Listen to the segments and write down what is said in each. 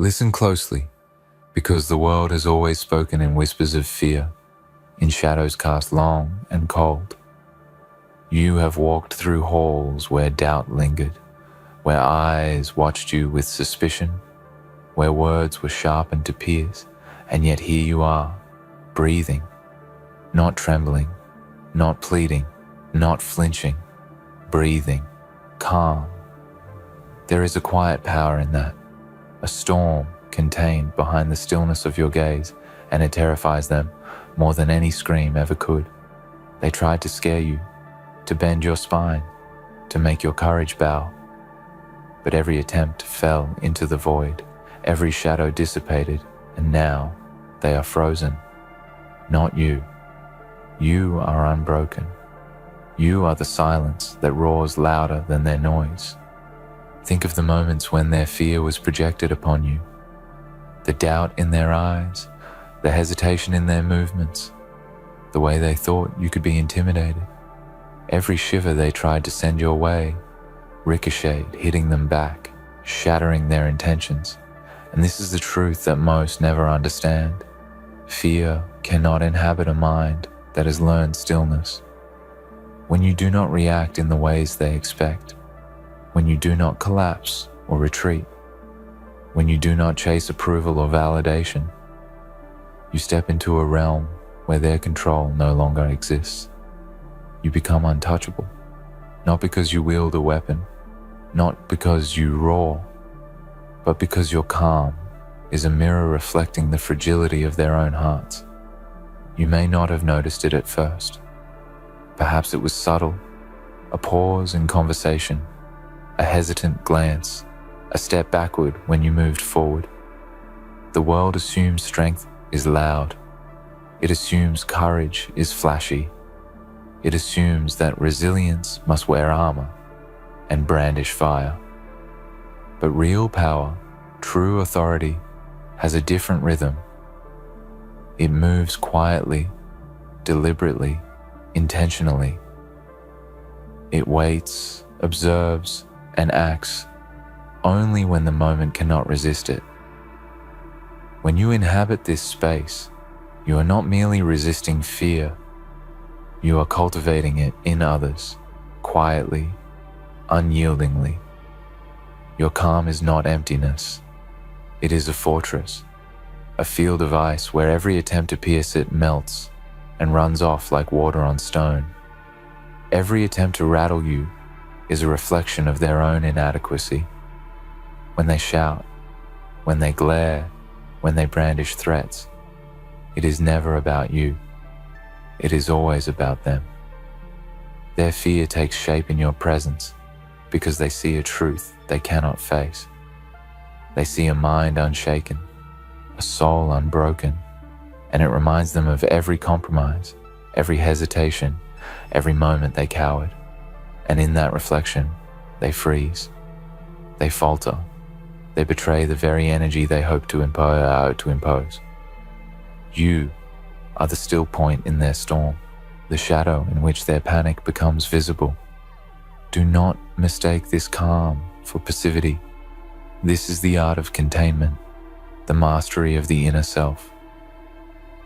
Listen closely, because the world has always spoken in whispers of fear, in shadows cast long and cold. You have walked through halls where doubt lingered, where eyes watched you with suspicion, where words were sharpened to pierce, and yet here you are, breathing, not trembling, not pleading, not flinching, breathing, calm. There is a quiet power in that, a storm contained behind the stillness of your gaze, and it terrifies them more than any scream ever could. They tried to scare you, to bend your spine, to make your courage bow. But every attempt fell into the void, every shadow dissipated, and now they are frozen. Not you. You are unbroken. You are the silence that roars louder than their noise. Think of the moments when their fear was projected upon you, the doubt in their eyes, the hesitation in their movements, the way they thought you could be intimidated. Every shiver they tried to send your way ricocheted, hitting them back, shattering their intentions. And this is the truth that most never understand. Fear cannot inhabit a mind that has learned stillness. When you do not react in the ways they expect, when you do not collapse or retreat, when you do not chase approval or validation, you step into a realm where their control no longer exists. You become untouchable, not because you wield a weapon, not because you roar, but because your calm is a mirror reflecting the fragility of their own hearts. You may not have noticed it at first. Perhaps it was subtle, a pause in conversation, a hesitant glance, a step backward when you moved forward. The world assumes strength is loud. It assumes courage is flashy. It assumes that resilience must wear armor and brandish fire. But real power, true authority, has a different rhythm. It moves quietly, deliberately, intentionally. It waits, observes, and acts only when the moment cannot resist it. When you inhabit this space, you are not merely resisting fear, you are cultivating it in others, quietly, unyieldingly. Your calm is not emptiness. It is a fortress, a field of ice where every attempt to pierce it melts and runs off like water on stone. Every attempt to rattle you is a reflection of their own inadequacy. When they shout, when they glare, when they brandish threats, it is never about you. It is always about them. Their fear takes shape in your presence because they see a truth they cannot face. They see a mind unshaken, a soul unbroken, and it reminds them of every compromise, every hesitation, every moment they cowered. And in that reflection, they freeze. They falter. They betray the very energy they hope to impose. You are the still point in their storm, the shadow in which their panic becomes visible. Do not mistake this calm for passivity. This is the art of containment, the mastery of the inner self.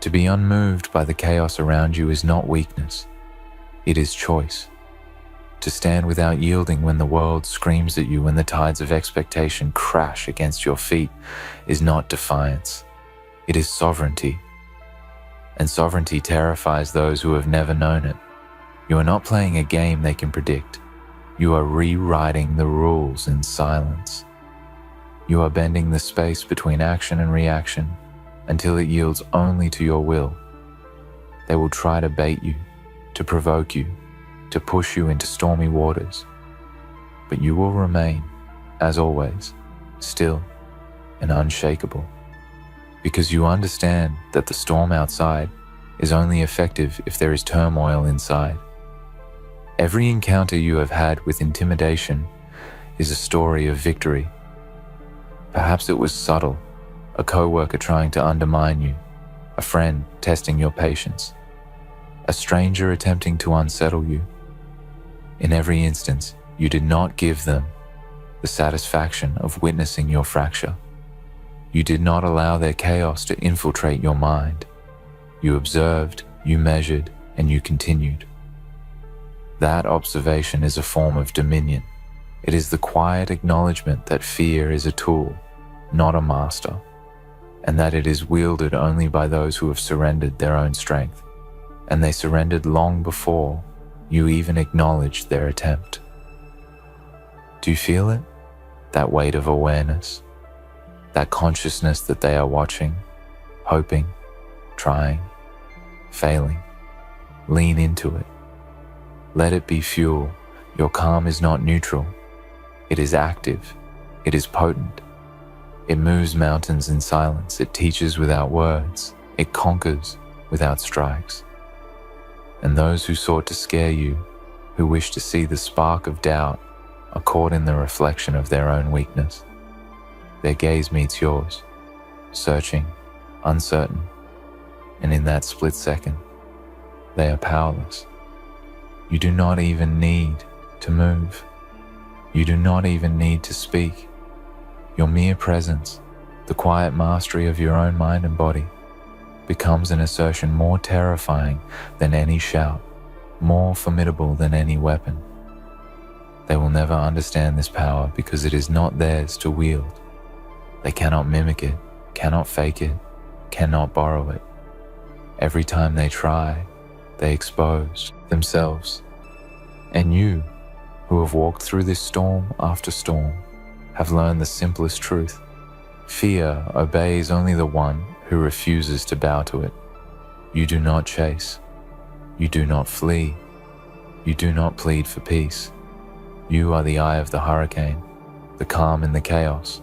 To be unmoved by the chaos around you is not weakness, it is choice. To stand without yielding when the world screams at you and the tides of expectation crash against your feet is not defiance, it is sovereignty. And sovereignty terrifies those who have never known it. You are not playing a game they can predict. You are rewriting the rules in silence. You are bending the space between action and reaction until it yields only to your will. They will try to bait you, to provoke you, to push you into stormy waters. But you will remain, as always, still and unshakable. Because you understand that the storm outside is only effective if there is turmoil inside. Every encounter you have had with intimidation is a story of victory. Perhaps it was subtle, a coworker trying to undermine you, a friend testing your patience, a stranger attempting to unsettle you. In every instance, you did not give them the satisfaction of witnessing your fracture. You did not allow their chaos to infiltrate your mind. You observed, you measured, and you continued. That observation is a form of dominion. It is the quiet acknowledgement that fear is a tool, not a master, and that it is wielded only by those who have surrendered their own strength, and they surrendered long before you even acknowledged their attempt. Do you feel it? That weight of awareness, that consciousness that they are watching, hoping, trying, failing. Lean into it. Let it be fuel. Your calm is not neutral. It is active. It is potent. It moves mountains in silence. It teaches without words. It conquers without strikes. And those who sought to scare you, who wish to see the spark of doubt, are caught in the reflection of their own weakness. Their gaze meets yours, searching, uncertain, and in that split second, they are powerless. You do not even need to move. You do not even need to speak. Your mere presence, the quiet mastery of your own mind and body, becomes an assertion more terrifying than any shout, more formidable than any weapon. They will never understand this power because it is not theirs to wield. They cannot mimic it, cannot fake it, cannot borrow it. Every time they try, they expose themselves. And you, who have walked through this storm after storm, have learned the simplest truth. Fear obeys only the one who refuses to bow to it. You do not chase. You do not flee. You do not plead for peace. You are the eye of the hurricane, the calm in the chaos,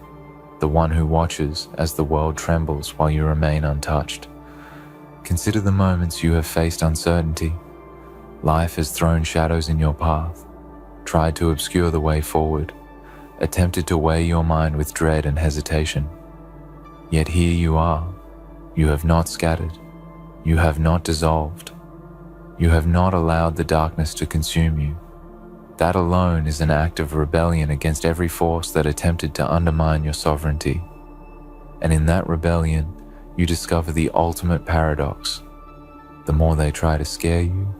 the one who watches as the world trembles while you remain untouched. Consider the moments you have faced uncertainty. Life has thrown shadows in your path, tried to obscure the way forward, attempted to weigh your mind with dread and hesitation. Yet here you are. You have not scattered. You have not dissolved. You have not allowed the darkness to consume you. That alone is an act of rebellion against every force that attempted to undermine your sovereignty. And in that rebellion, you discover the ultimate paradox. The more they try to scare you,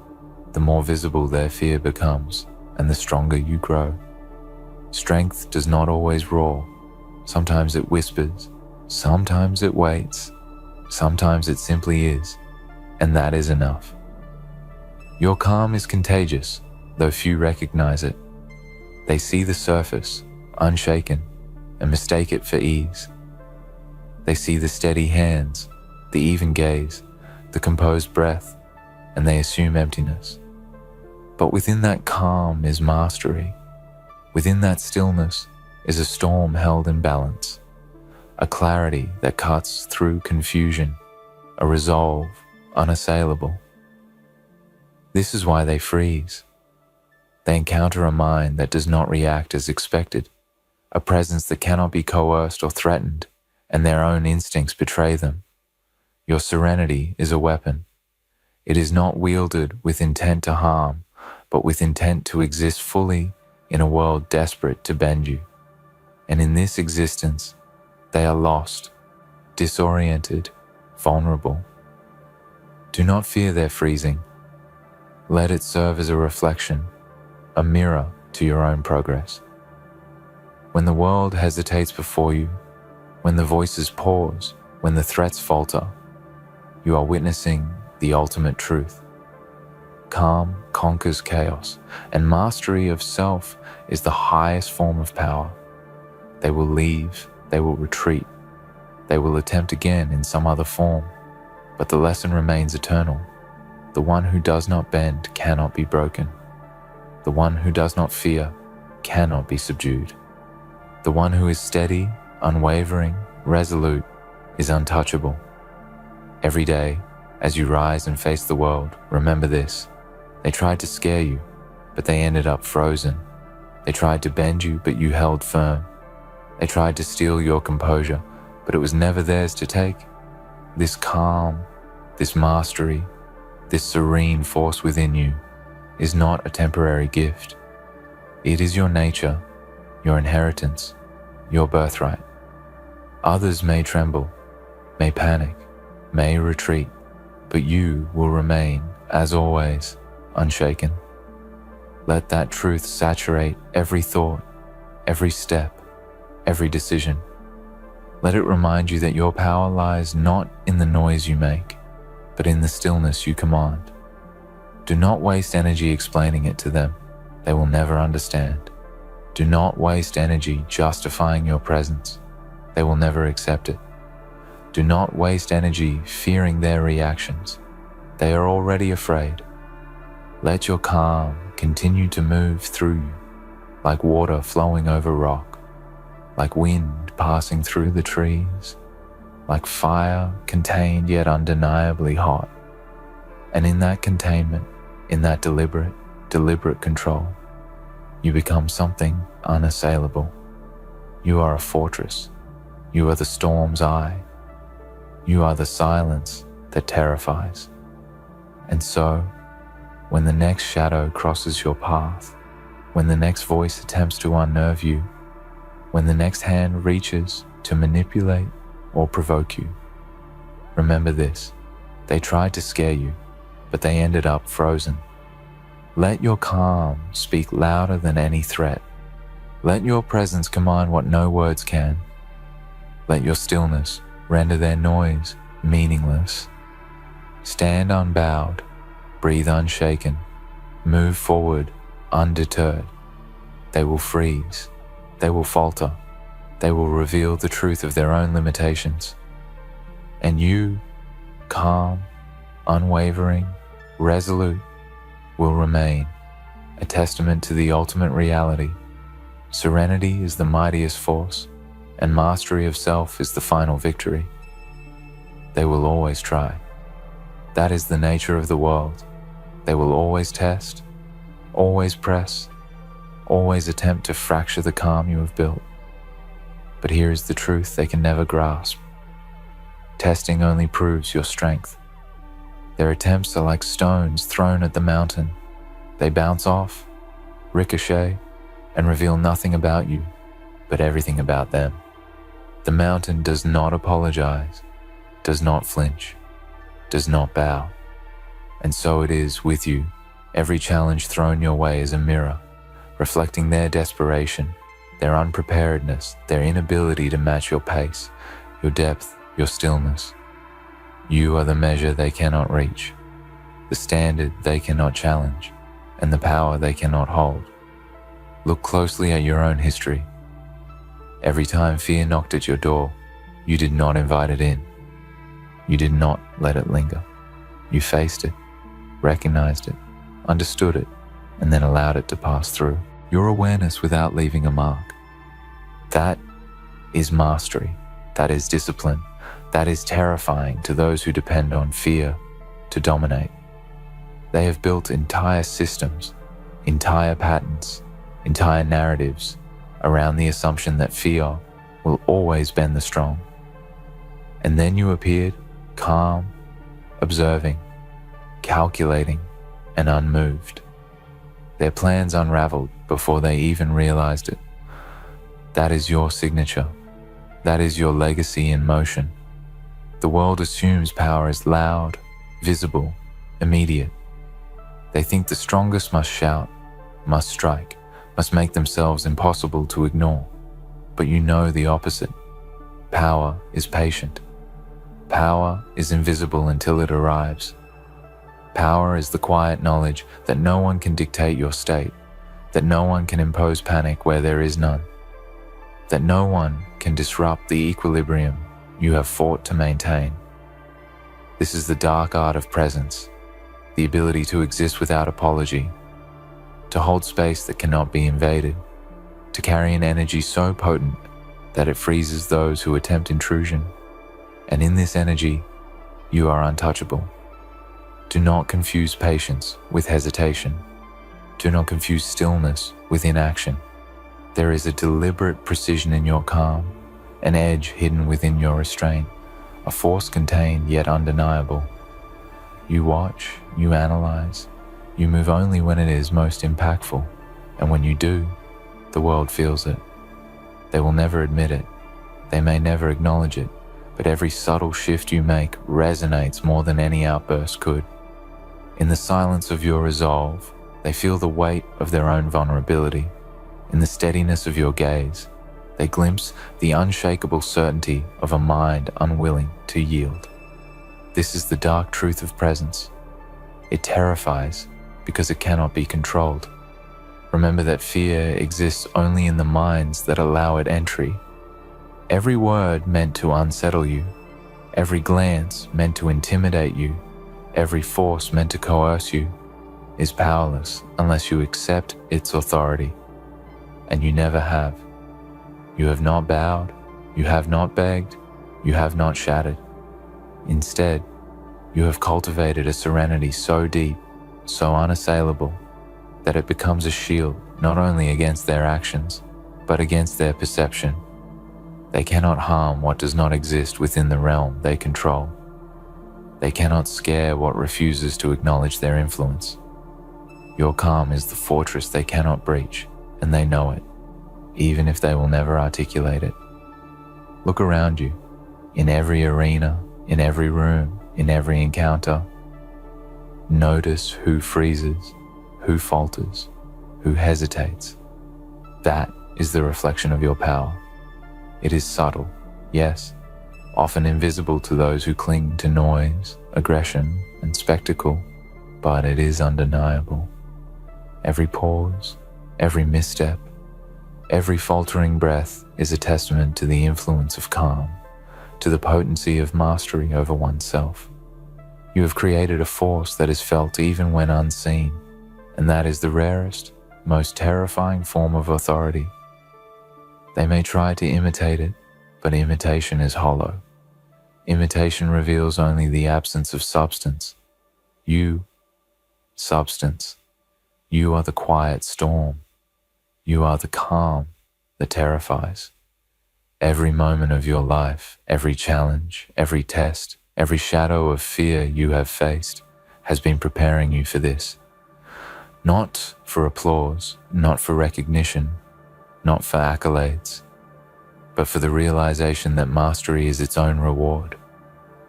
the more visible their fear becomes, and the stronger you grow. Strength does not always roar. Sometimes it whispers, sometimes it waits, sometimes it simply is, and that is enough. Your calm is contagious, though few recognize it. They see the surface, unshaken, and mistake it for ease. They see the steady hands, the even gaze, the composed breath, and they assume emptiness. But within that calm is mastery. Within that stillness is a storm held in balance, a clarity that cuts through confusion, a resolve unassailable. This is why they freeze. They encounter a mind that does not react as expected, a presence that cannot be coerced or threatened, and their own instincts betray them. Your serenity is a weapon. It is not wielded with intent to harm, but with intent to exist fully in a world desperate to bend you. And in this existence, they are lost, disoriented, vulnerable. Do not fear their freezing. Let it serve as a reflection, a mirror to your own progress. When the world hesitates before you, when the voices pause, when the threats falter, you are witnessing the ultimate truth. Calm conquers chaos, and mastery of self is the highest form of power. They will leave, they will retreat, they will attempt again in some other form, but the lesson remains eternal. The one who does not bend cannot be broken. The one who does not fear cannot be subdued. The one who is steady, unwavering, resolute, is untouchable. Every day, as you rise and face the world, remember this. They tried to scare you, but they ended up frozen. They tried to bend you, but you held firm. They tried to steal your composure, but it was never theirs to take. This calm, this mastery, this serene force within you is not a temporary gift. It is your nature, your inheritance, your birthright. Others may tremble, may panic, may retreat, but you will remain, as always, unshaken. Let that truth saturate every thought, every step, every decision. Let it remind you that your power lies not in the noise you make, but in the stillness you command. Do not waste energy explaining it to them. They will never understand. Do not waste energy justifying your presence. They will never accept it. Do not waste energy fearing their reactions. They are already afraid. Let your calm continue to move through you, like water flowing over rock, like wind passing through the trees, like fire contained yet undeniably hot. And in that containment, in that deliberate control, you become something unassailable. You are a fortress. You are the storm's eye. You are the silence that terrifies. And so, when the next shadow crosses your path, when the next voice attempts to unnerve you, when the next hand reaches to manipulate or provoke you, remember this: they tried to scare you, but they ended up frozen. Let your calm speak louder than any threat. Let your presence command what no words can. Let your stillness render their noise meaningless. Stand unbowed, breathe unshaken, move forward undeterred. They will freeze, they will falter, they will reveal the truth of their own limitations. And you, calm, unwavering, resolute, will remain, a testament to the ultimate reality. Serenity is the mightiest force, and mastery of self is the final victory. They will always try. That is the nature of the world. They will always test, always press, always attempt to fracture the calm you have built. But here is the truth they can never grasp. Testing only proves your strength. Their attempts are like stones thrown at the mountain. They bounce off, ricochet, and reveal nothing about you, but everything about them. The mountain does not apologize, does not flinch, does not bow. And so it is with you. Every challenge thrown your way is a mirror, reflecting their desperation, their unpreparedness, their inability to match your pace, your depth, your stillness. You are the measure they cannot reach, the standard they cannot challenge, and the power they cannot hold. Look closely at your own history. Every time fear knocked at your door, you did not invite it in. You did not let it linger. You faced it, recognized it, understood it, and then allowed it to pass through. Your awareness without leaving a mark. That is mastery. That is discipline. That is terrifying to those who depend on fear to dominate. They have built entire systems, entire patterns, entire narratives around the assumption that fear will always bend the strong. And then you appeared, calm, observing, calculating, and unmoved. Their plans unraveled before they even realized it. That is your signature. That is your legacy in motion. The world assumes power is loud, visible, immediate. They think the strongest must shout, must strike, must make themselves impossible to ignore. But you know the opposite. Power is patient. Power is invisible until it arrives. Power is the quiet knowledge that no one can dictate your state, that no one can impose panic where there is none, that no one can disrupt the equilibrium you have fought to maintain. This is the dark art of presence, the ability to exist without apology, to hold space that cannot be invaded, to carry an energy so potent that it freezes those who attempt intrusion. And in this energy, you are untouchable. Do not confuse patience with hesitation. Do not confuse stillness with inaction. There is a deliberate precision in your calm, an edge hidden within your restraint, a force contained yet undeniable. You watch, you analyze, you move only when it is most impactful, and when you do, the world feels it. They will never admit it. They may never acknowledge it, but every subtle shift you make resonates more than any outburst could. In the silence of your resolve, they feel the weight of their own vulnerability. In the steadiness of your gaze, they glimpse the unshakable certainty of a mind unwilling to yield. This is the dark truth of presence. It terrifies because it cannot be controlled. Remember that fear exists only in the minds that allow it entry. Every word meant to unsettle you, every glance meant to intimidate you, every force meant to coerce you, is powerless unless you accept its authority. And you never have. You have not bowed, you have not begged, you have not shattered. Instead, you have cultivated a serenity so deep, so unassailable, that it becomes a shield not only against their actions, but against their perception. They cannot harm what does not exist within the realm they control. They cannot scare what refuses to acknowledge their influence. Your calm is the fortress they cannot breach, and they know it, even if they will never articulate it. Look around you, in every arena, in every room, in every encounter. Notice who freezes, who falters, who hesitates. That is the reflection of your power. It is subtle, yes, often invisible to those who cling to noise, aggression, and spectacle, but it is undeniable. Every pause, every misstep, every faltering breath is a testament to the influence of calm, to the potency of mastery over oneself. You have created a force that is felt even when unseen, and that is the rarest, most terrifying form of authority. They may try to imitate it, but imitation is hollow. Imitation reveals only the absence of substance. You, substance. You are the quiet storm. You are the calm that terrifies. Every moment of your life, every challenge, every test, every shadow of fear you have faced has been preparing you for this. Not for applause, not for recognition, not for accolades, but for the realization that mastery is its own reward,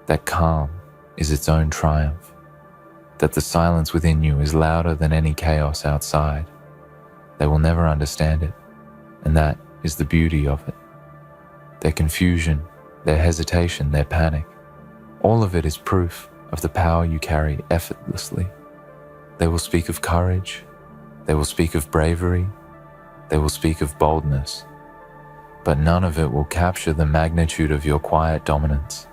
that calm is its own triumph, that the silence within you is louder than any chaos outside. They will never understand it, and that is the beauty of it. Their confusion, their hesitation, their panic, all of it is proof of the power you carry effortlessly. They will speak of courage, they will speak of bravery, they will speak of boldness, but none of it will capture the magnitude of your quiet dominance,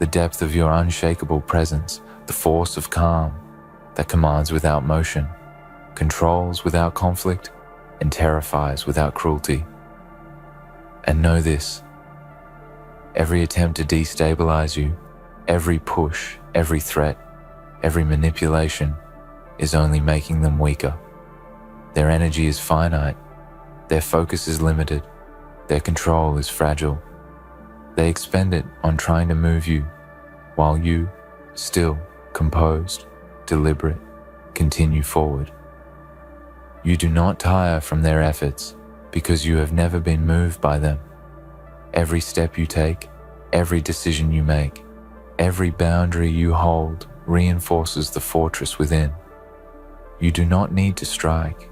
the depth of your unshakable presence, the force of calm that commands without motion, controls without conflict, and terrifies without cruelty. And know this: every attempt to destabilize you, every push, every threat, every manipulation is only making them weaker. Their energy is finite, their focus is limited, their control is fragile. They expend it on trying to move you, while you, still, composed, deliberate, continue forward. You do not tire from their efforts because you have never been moved by them. Every step you take, every decision you make, every boundary you hold reinforces the fortress within. You do not need to strike.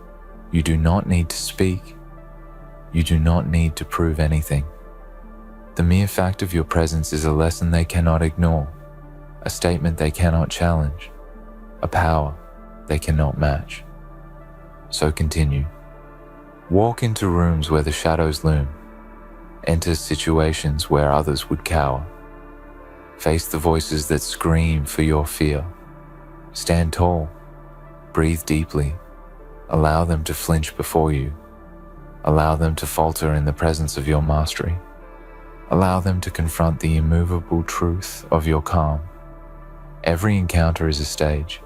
You do not need to speak. You do not need to prove anything. The mere fact of your presence is a lesson they cannot ignore, a statement they cannot challenge, a power they cannot match. So continue. Walk into rooms where the shadows loom. Enter situations where others would cower. Face the voices that scream for your fear. Stand tall. Breathe deeply. Allow them to flinch before you. Allow them to falter in the presence of your mastery. Allow them to confront the immovable truth of your calm. Every encounter is a stage,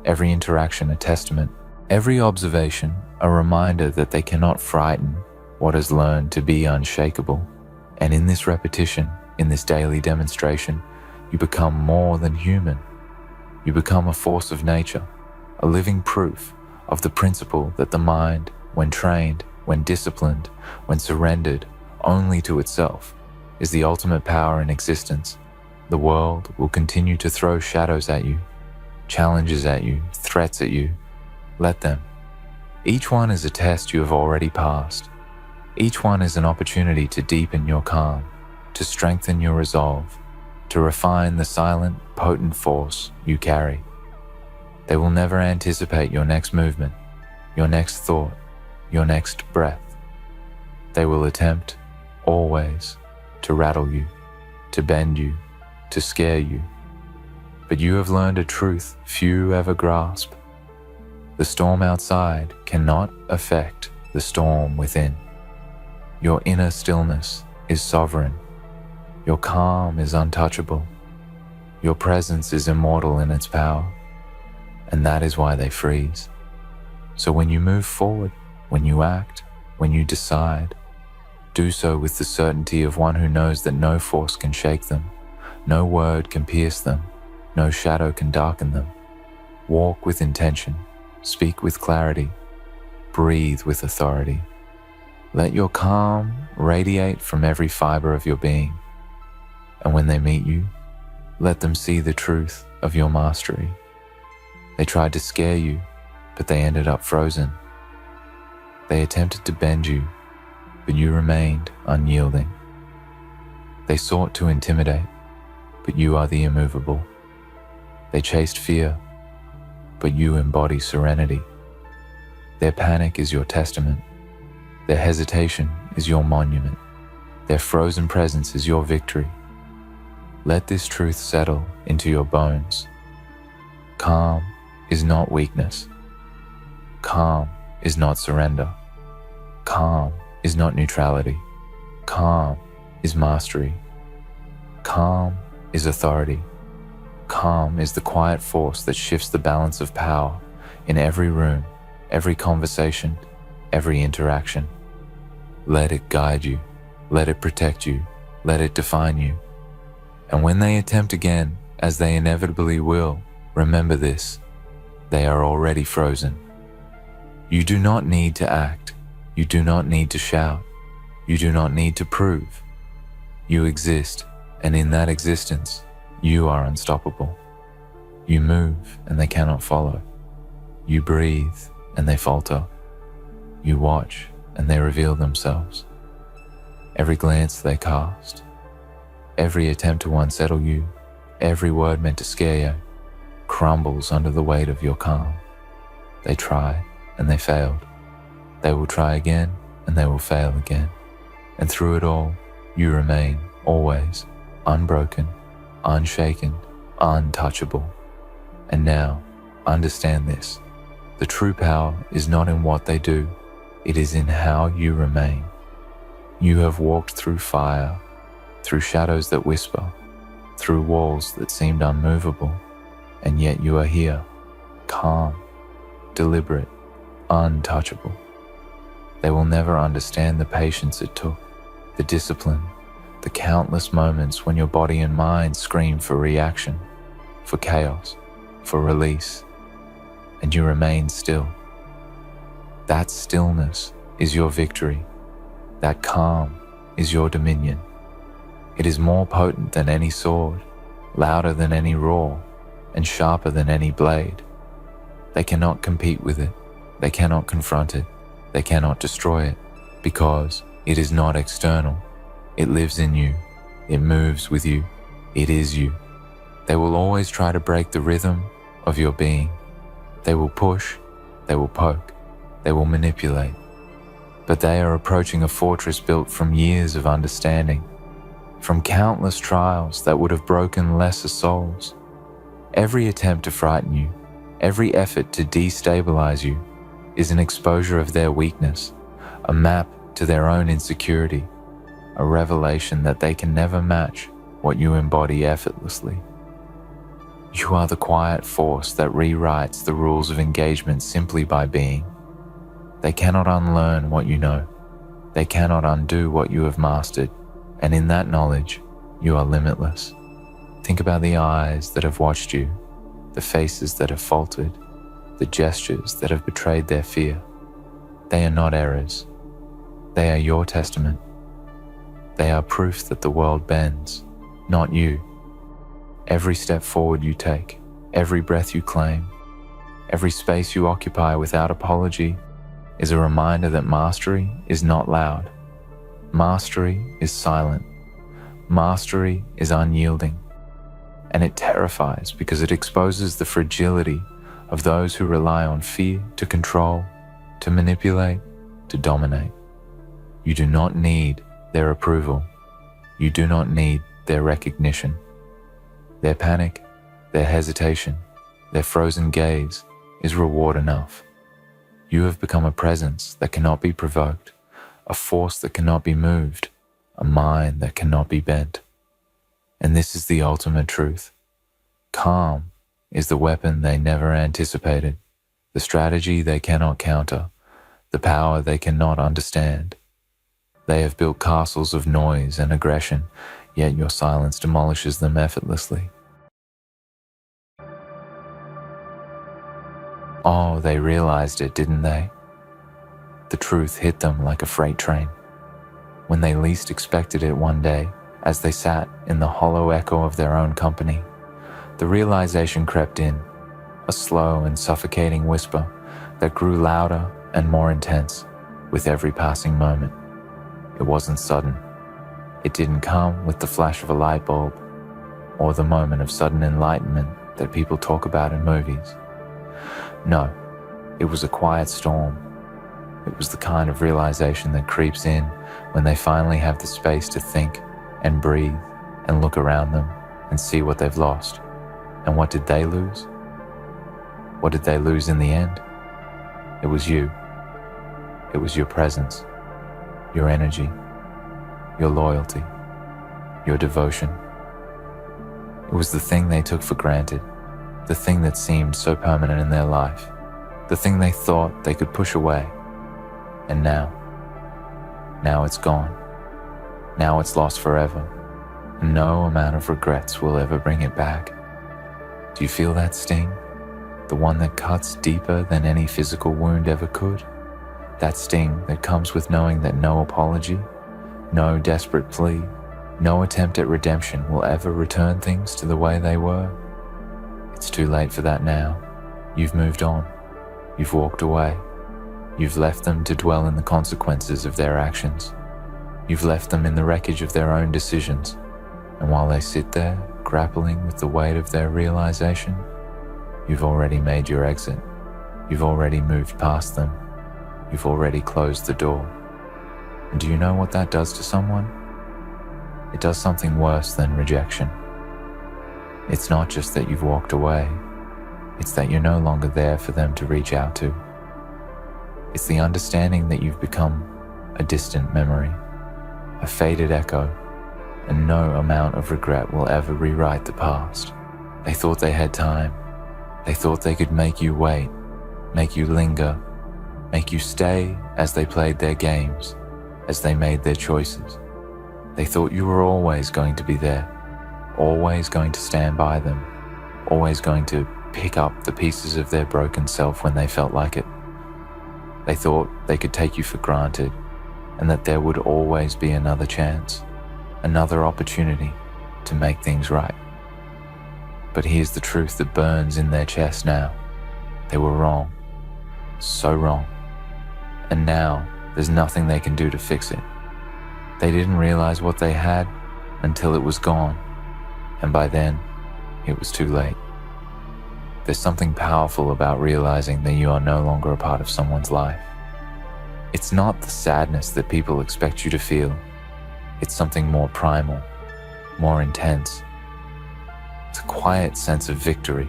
every interaction a testament, every observation a reminder that they cannot frighten what has learned to be unshakable. And in this repetition, in this daily demonstration, you become more than human. You become a force of nature, a living proof of the principle that the mind, when trained, when disciplined, when surrendered only to itself, is the ultimate power in existence. The world will continue to throw shadows at you, challenges at you, threats at you. Let them. Each one is a test you have already passed. Each one is an opportunity to deepen your calm, to strengthen your resolve, to refine the silent, potent force you carry. They will never anticipate your next movement, your next thought, your next breath. They will attempt, always, to rattle you, to bend you, to scare you. But you have learned a truth few ever grasp. The storm outside cannot affect the storm within. Your inner stillness is sovereign. Your calm is untouchable. Your presence is immortal in its power. And that is why they freeze. So when you move forward, when you act, when you decide, do so with the certainty of one who knows that no force can shake them, no word can pierce them, no shadow can darken them. Walk with intention, speak with clarity, breathe with authority. Let your calm radiate from every fiber of your being. And when they meet you, let them see the truth of your mastery. They tried to scare you, but they ended up frozen. They attempted to bend you, but you remained unyielding. They sought to intimidate, but you are the immovable. They chased fear, but you embody serenity. Their panic is your testament. Their hesitation is your monument. Their frozen presence is your victory. Let this truth settle into your bones. Calm is not weakness. Calm is not surrender. Calm is not neutrality. Calm is mastery. Calm is authority. Calm is the quiet force that shifts the balance of power in every room, every conversation, every interaction. Let it guide you. Let it protect you. Let it define you. And when they attempt again, as they inevitably will, remember this: they are already frozen. You do not need to act. You do not need to shout. You do not need to prove. You exist, and in that existence, you are unstoppable. You move, and they cannot follow. You breathe, and they falter. You watch, and they reveal themselves. Every glance they cast, every attempt to unsettle you, every word meant to scare you, crumbles under the weight of your calm. They tried, and they failed. They will try again, and they will fail again. And through it all, you remain, always, unbroken, unshaken, untouchable. And now, understand this: the true power is not in what they do, it is in how you remain. You have walked through fire, through shadows that whisper, through walls that seemed unmovable, and yet you are here, calm, deliberate, untouchable. They will never understand the patience it took, the discipline, the countless moments when your body and mind screamed for reaction, for chaos, for release, and you remain still. That stillness is your victory. That calm is your dominion. It is more potent than any sword, louder than any roar, and sharper than any blade. They cannot compete with it. They cannot confront it. They cannot destroy it, because it is not external. It lives in you. It moves with you. It is you. They will always try to break the rhythm of your being. They will push. They will poke. They will manipulate. But they are approaching a fortress built from years of understanding, from countless trials that would have broken lesser souls. Every attempt to frighten you, every effort to destabilize you, is an exposure of their weakness, a map to their own insecurity, a revelation that they can never match what you embody effortlessly. You are the quiet force that rewrites the rules of engagement simply by being. They cannot unlearn what you know. They cannot undo what you have mastered, and in that knowledge, you are limitless. Think about the eyes that have watched you, the faces that have faltered, the gestures that have betrayed their fear. They are not errors. They are your testament. They are proof that the world bends, not you. Every step forward you take, every breath you claim, every space you occupy without apology is a reminder that mastery is not loud. Mastery is silent. Mastery is unyielding. And it terrifies because it exposes the fragility of those who rely on fear to control, to manipulate, to dominate. You do not need their approval. You do not need their recognition. Their panic, their hesitation, their frozen gaze is reward enough. You have become a presence that cannot be provoked, a force that cannot be moved, a mind that cannot be bent. And this is the ultimate truth. Calm is the weapon they never anticipated, the strategy they cannot counter, the power they cannot understand. They have built castles of noise and aggression, yet your silence demolishes them effortlessly. Oh, they realized it, didn't they? The truth hit them like a freight train. When they least expected it one day, as they sat in the hollow echo of their own company, the realization crept in, a slow and suffocating whisper that grew louder and more intense with every passing moment. It wasn't sudden. It didn't come with the flash of a light bulb or the moment of sudden enlightenment that people talk about in movies. No, it was a quiet storm. It was the kind of realization that creeps in when they finally have the space to think and breathe and look around them and see what they've lost. And what did they lose? What did they lose in the end? It was you. It was your presence, your energy, your loyalty, your devotion. It was the thing they took for granted, the thing that seemed so permanent in their life, the thing they thought they could push away. And now it's gone. Now it's lost forever, and no amount of regrets will ever bring it back. Do you feel that sting? The one that cuts deeper than any physical wound ever could? That sting that comes with knowing that no apology, no desperate plea, no attempt at redemption will ever return things to the way they were? It's too late for that now. You've moved on. You've walked away. You've left them to dwell in the consequences of their actions. You've left them in the wreckage of their own decisions. And while they sit there, grappling with the weight of their realization, you've already made your exit. You've already moved past them. You've already closed the door. And do you know what that does to someone? It does something worse than rejection. It's not just that you've walked away. It's that you're no longer there for them to reach out to. It's the understanding that you've become a distant memory, a faded echo, and no amount of regret will ever rewrite the past. They thought they had time. They thought they could make you wait, make you linger, make you stay as they played their games, as they made their choices. They thought you were always going to be there, always going to stand by them, always going to pick up the pieces of their broken self when they felt like it. They thought they could take you for granted and that there would always be another chance, another opportunity to make things right. But here's the truth that burns in their chest now. They were wrong, so wrong. And now there's nothing they can do to fix it. They didn't realize what they had until it was gone, and by then, it was too late. There's something powerful about realizing that you are no longer a part of someone's life. It's not the sadness that people expect you to feel. It's something more primal, more intense. It's a quiet sense of victory,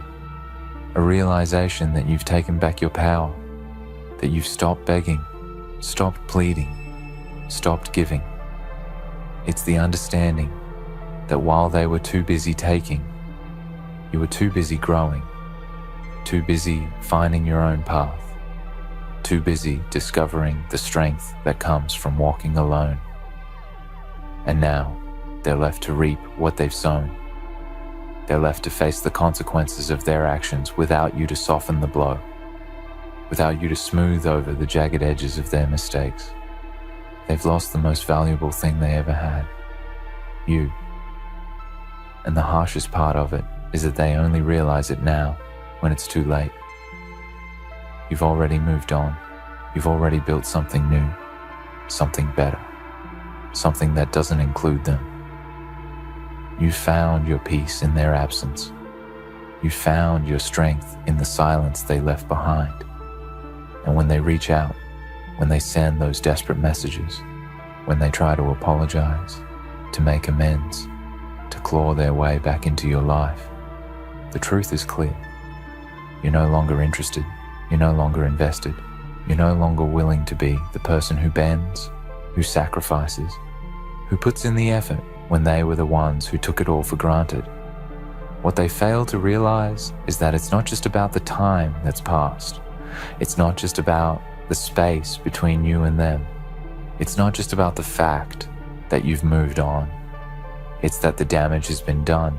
a realization that you've taken back your power, that you've stopped begging, stopped pleading, stopped giving. It's the understanding that while they were too busy taking, you were too busy growing, too busy finding your own path, too busy discovering the strength that comes from walking alone. And now, they're left to reap what they've sown. They're left to face the consequences of their actions without you to soften the blow, without you to smooth over the jagged edges of their mistakes. They've lost the most valuable thing they ever had, You. And the harshest part of it is that they only realize it now, when it's too late. You've already moved on. You've already built something new, something better, something that doesn't include them. You found your peace in their absence. You found your strength in the silence they left behind. And when they reach out, when they send those desperate messages, when they try to apologize, to make amends, to claw their way back into your life, the truth is clear. You're no longer interested. You're no longer invested. You're no longer willing to be the person who bends, who sacrifices, who puts in the effort when they were the ones who took it all for granted. What they fail to realize is that it's not just about the time that's passed. It's not just about the space between you and them. It's not just about the fact that you've moved on. It's that the damage has been done.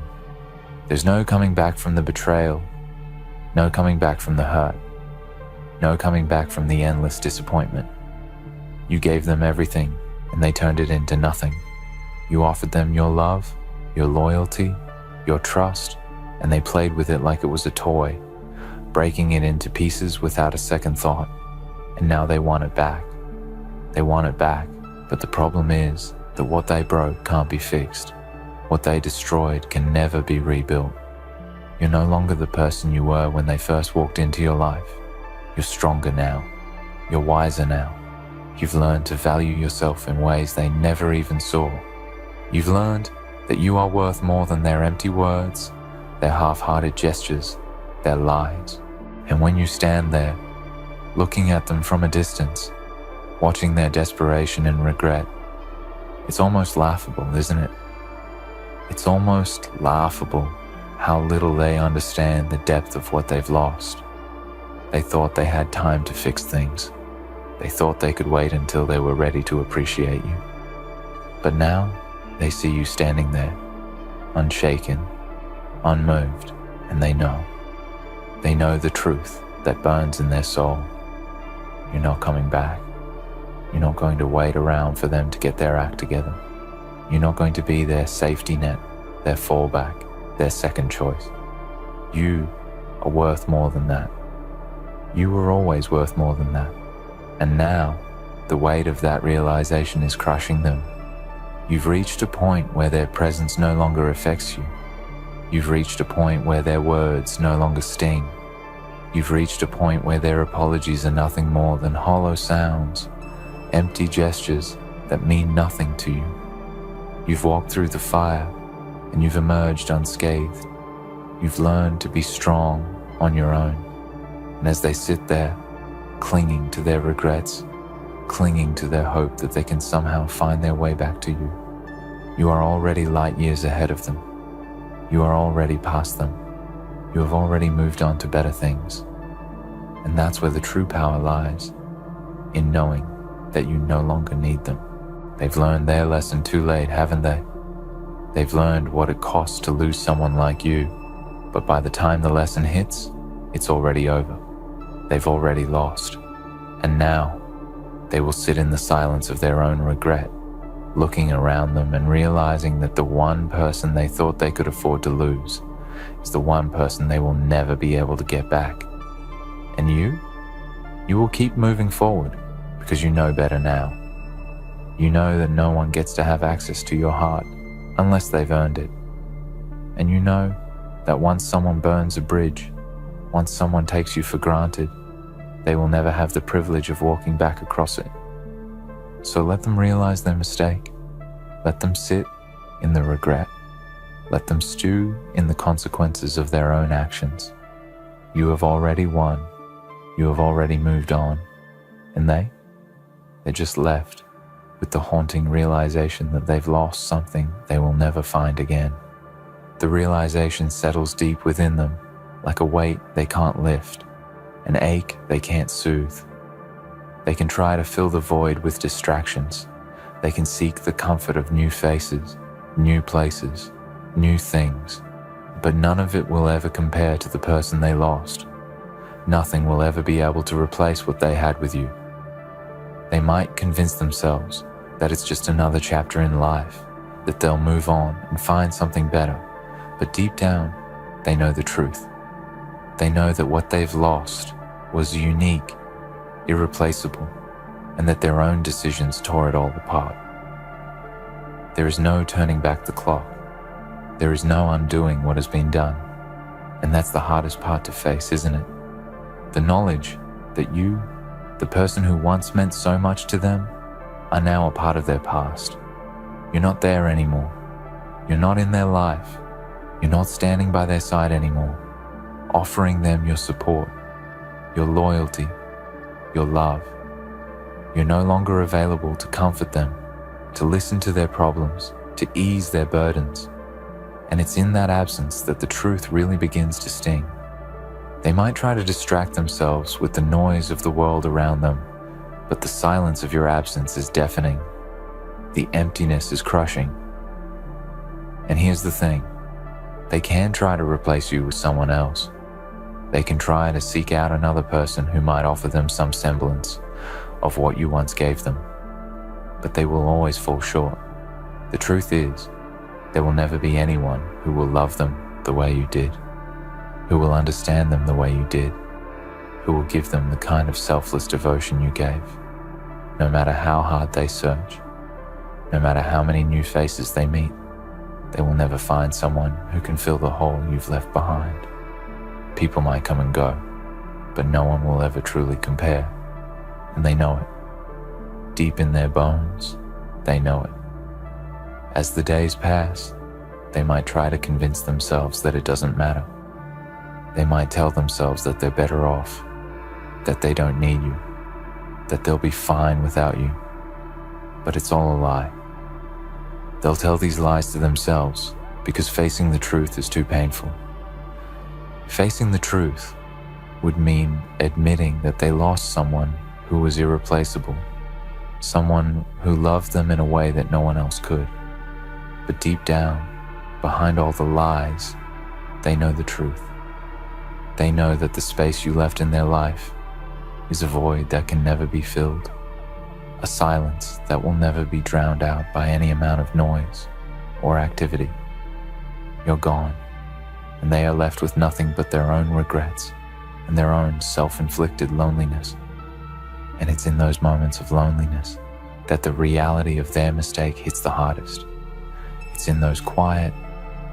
There's no coming back from the betrayal, no coming back from the hurt, no coming back from the endless disappointment. You gave them everything and they turned it into nothing. You offered them your love, your loyalty, your trust, and they played with it like it was a toy, breaking it into pieces without a second thought. And now they want it back. They want it back, but the problem is that what they broke can't be fixed. What they destroyed can never be rebuilt. You're no longer the person you were when they first walked into your life. You're stronger now. You're wiser now. You've learned to value yourself in ways they never even saw. You've learned that you are worth more than their empty words, their half-hearted gestures, their lies. And when you stand there, looking at them from a distance, watching their desperation and regret, it's almost laughable, isn't it? It's almost laughable how little they understand the depth of what they've lost. They thought they had time to fix things. They thought they could wait until they were ready to appreciate you. But now, they see you standing there, unshaken, unmoved, and they know. They know the truth that burns in their soul. You're not coming back. You're not going to wait around for them to get their act together. You're not going to be their safety net, their fallback, their second choice. You are worth more than that. You were always worth more than that. And now, the weight of that realization is crushing them. You've reached a point where their presence no longer affects you. You've reached a point where their words no longer sting. You've reached a point where their apologies are nothing more than hollow sounds, empty gestures that mean nothing to you. You've walked through the fire and you've emerged unscathed. You've learned to be strong on your own. And as they sit there, clinging to their regrets, clinging to their hope that they can somehow find their way back to you, you are already light years ahead of them. You are already past them. You have already moved on to better things. And that's where the true power lies, in knowing that you no longer need them. They've learned their lesson too late, haven't they? They've learned what it costs to lose someone like you, but by the time the lesson hits, it's already over. They've already lost. And now, they will sit in the silence of their own regret, looking around them and realizing that the one person they thought they could afford to lose is the one person they will never be able to get back. And you will keep moving forward because you know better now. You know that no one gets to have access to your heart unless they've earned it. And you know that once someone burns a bridge, once someone takes you for granted, they will never have the privilege of walking back across it. So let them realize their mistake. Let them sit in the regret. Let them stew in the consequences of their own actions. You have already won. You have already moved on. And they're just left with the haunting realization that they've lost something they will never find again. The realization settles deep within them, like a weight they can't lift, an ache they can't soothe. They can try to fill the void with distractions. They can seek the comfort of new faces, new places, new things, but none of it will ever compare to the person they lost. Nothing will ever be able to replace what they had with you. They might convince themselves that it's just another chapter in life, that they'll move on and find something better, but deep down, they know the truth. They know that what they've lost was unique, irreplaceable, and that their own decisions tore it all apart. There is no turning back the clock. There is no undoing what has been done. And that's the hardest part to face, isn't it? The knowledge that you, the person who once meant so much to them, are now a part of their past. You're not there anymore. You're not in their life. You're not standing by their side anymore, offering them your support, your loyalty, your love. You're no longer available to comfort them, to listen to their problems, to ease their burdens. And it's in that absence that the truth really begins to sting. They might try to distract themselves with the noise of the world around them, but the silence of your absence is deafening. The emptiness is crushing. And here's the thing. They can try to replace you with someone else. They can try to seek out another person who might offer them some semblance of what you once gave them. But they will always fall short. The truth is, there will never be anyone who will love them the way you did, who will understand them the way you did, who will give them the kind of selfless devotion you gave. No matter how hard they search, no matter how many new faces they meet, they will never find someone who can fill the hole you've left behind. People might come and go, but no one will ever truly compare, and they know it. Deep in their bones, they know it. As the days pass, they might try to convince themselves that it doesn't matter. They might tell themselves that they're better off, that they don't need you, that they'll be fine without you. But it's all a lie. They'll tell these lies to themselves because facing the truth is too painful. Facing the truth would mean admitting that they lost someone who was irreplaceable, someone who loved them in a way that no one else could. But deep down, behind all the lies, they know the truth. They know that the space you left in their life is a void that can never be filled, a silence that will never be drowned out by any amount of noise or activity. You're gone, and they are left with nothing but their own regrets and their own self-inflicted loneliness. And it's in those moments of loneliness that the reality of their mistake hits the hardest. It's in those quiet,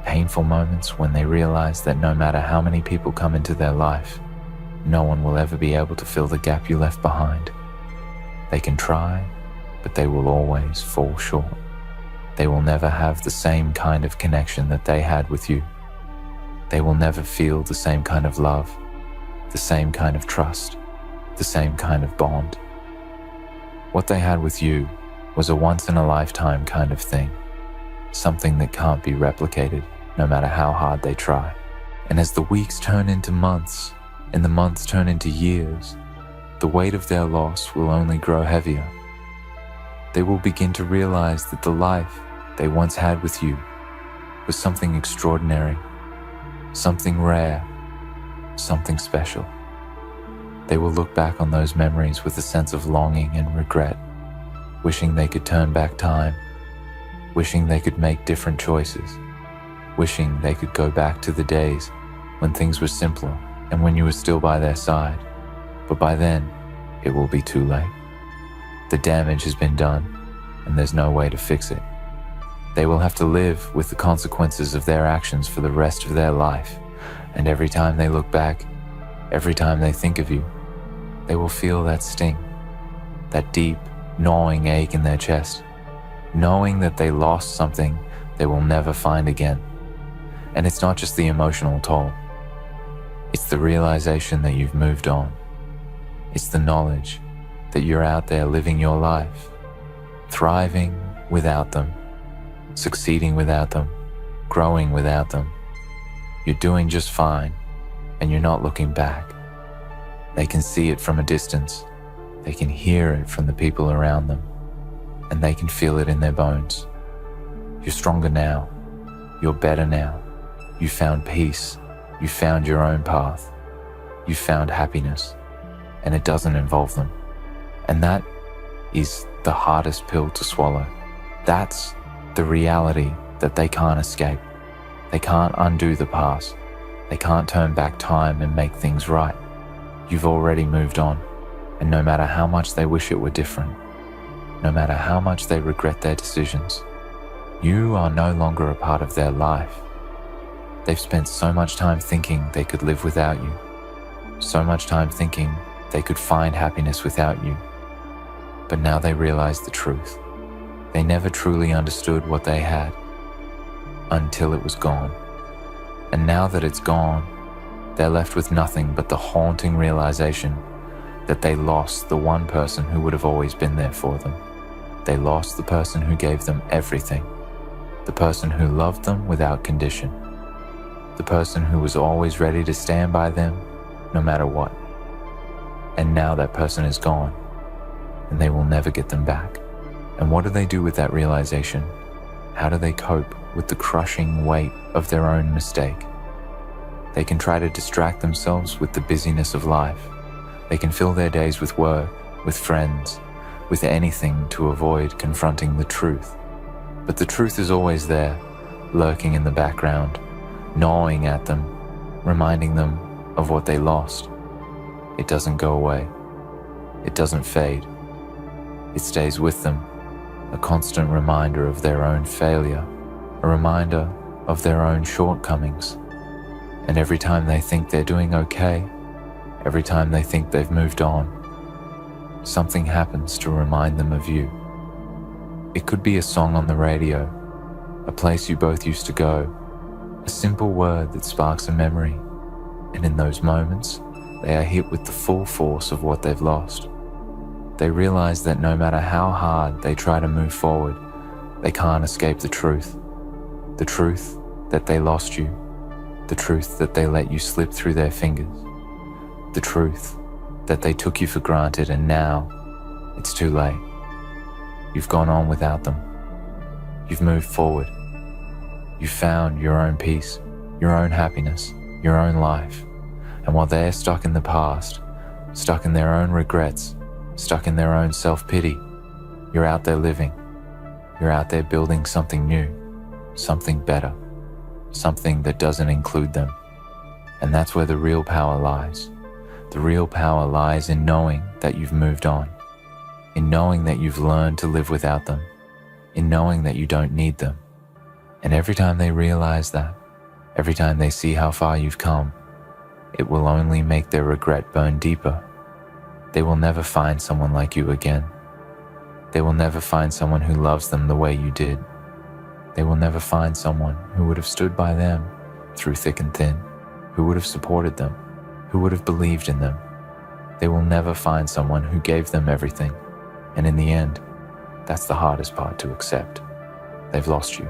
painful moments when they realize that no matter how many people come into their life, no one will ever be able to fill the gap you left behind. They can try, but they will always fall short. They will never have the same kind of connection that they had with you. They will never feel the same kind of love, the same kind of trust, the same kind of bond. What they had with you was a once-in-a-lifetime kind of thing, something that can't be replicated no matter how hard they try. And as the weeks turn into months, and the months turn into years, the weight of their loss will only grow heavier. They will begin to realize that the life they once had with you was something extraordinary, something rare, something special. They will look back on those memories with a sense of longing and regret, wishing they could turn back time, wishing they could make different choices, wishing they could go back to the days when things were simpler and when you were still by their side. But by then, it will be too late. The damage has been done, and there's no way to fix it. They will have to live with the consequences of their actions for the rest of their life, and every time they look back, every time they think of you, they will feel that sting, that deep, gnawing ache in their chest, knowing that they lost something they will never find again. And it's not just the emotional toll. It's the realization that you've moved on. It's the knowledge that you're out there living your life, thriving without them, succeeding without them, growing without them. You're doing just fine, and you're not looking back. They can see it from a distance. They can hear it from the people around them, and they can feel it in their bones. You're stronger now. You're better now. You found peace. You found your own path. You found happiness, and it doesn't involve them. And that is the hardest pill to swallow. That's the the reality that they can't escape. They can't undo the past. They can't turn back time and make things right. You've already moved on, and no matter how much they wish it were different, no matter how much they regret their decisions, you are no longer a part of their life. They've spent so much time thinking they could live without you, so much time thinking they could find happiness without you. But now they realize the truth. They never truly understood what they had until it was gone. And now that it's gone, they're left with nothing but the haunting realization that they lost the one person who would have always been there for them. They lost the person who gave them everything, the person who loved them without condition, the person who was always ready to stand by them no matter what. And now that person is gone, and they will never get them back. And what do they do with that realization? How do they cope with the crushing weight of their own mistake? They can try to distract themselves with the busyness of life. They can fill their days with work, with friends, with anything to avoid confronting the truth. But the truth is always there, lurking in the background, gnawing at them, reminding them of what they lost. It doesn't go away. It doesn't fade. It stays with them, a constant reminder of their own failure, a reminder of their own shortcomings. And every time they think they're doing okay, every time they think they've moved on, something happens to remind them of you. It could be a song on the radio, a place you both used to go, a simple word that sparks a memory, and in those moments, they are hit with the full force of what they've lost. They realize that no matter how hard they try to move forward, they can't escape the truth that they lost you, the truth that they let you slip through their fingers, the truth that they took you for granted, and now it's too late. You've gone on without them. You've moved forward. You've found your own peace, your own happiness, your own life. And while they're stuck in the past, stuck in their own regrets, stuck in their own self-pity, you're out there living. You're out there building something new, something better, something that doesn't include them. And that's where the real power lies. The real power lies in knowing that you've moved on, in knowing that you've learned to live without them, in knowing that you don't need them. And every time they realize that, every time they see how far you've come, it will only make their regret burn deeper. They will never find someone like you again. They will never find someone who loves them the way you did. They will never find someone who would have stood by them through thick and thin, who would have supported them, who would have believed in them. They will never find someone who gave them everything. And in the end, that's the hardest part to accept. They've lost you.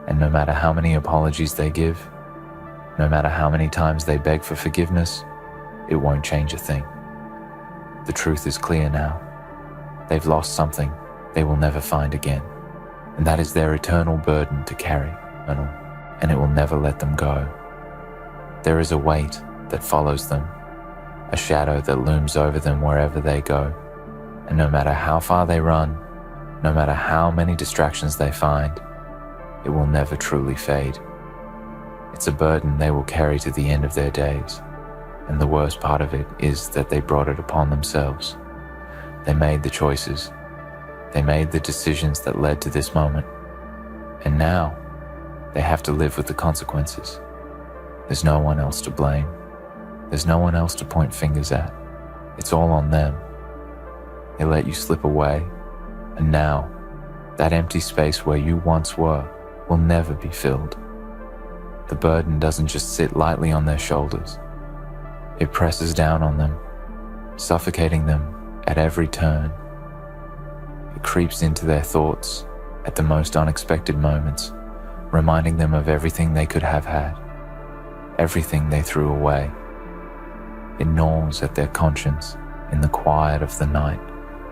And no matter how many apologies they give, no matter how many times they beg for forgiveness, it won't change a thing. The truth is clear now. They've lost something they will never find again. And that is their eternal burden to carry, and it will never let them go. There is a weight that follows them, a shadow that looms over them wherever they go. And no matter how far they run, no matter how many distractions they find, it will never truly fade. It's a burden they will carry to the end of their days. And the worst part of it is that they brought it upon themselves. They made the choices. They made the decisions that led to this moment. And now, they have to live with the consequences. There's no one else to blame. There's no one else to point fingers at. It's all on them. They let you slip away, and now, that empty space where you once were will never be filled. The burden doesn't just sit lightly on their shoulders. It presses down on them, suffocating them at every turn. It creeps into their thoughts at the most unexpected moments, reminding them of everything they could have had, everything they threw away. It gnaws at their conscience in the quiet of the night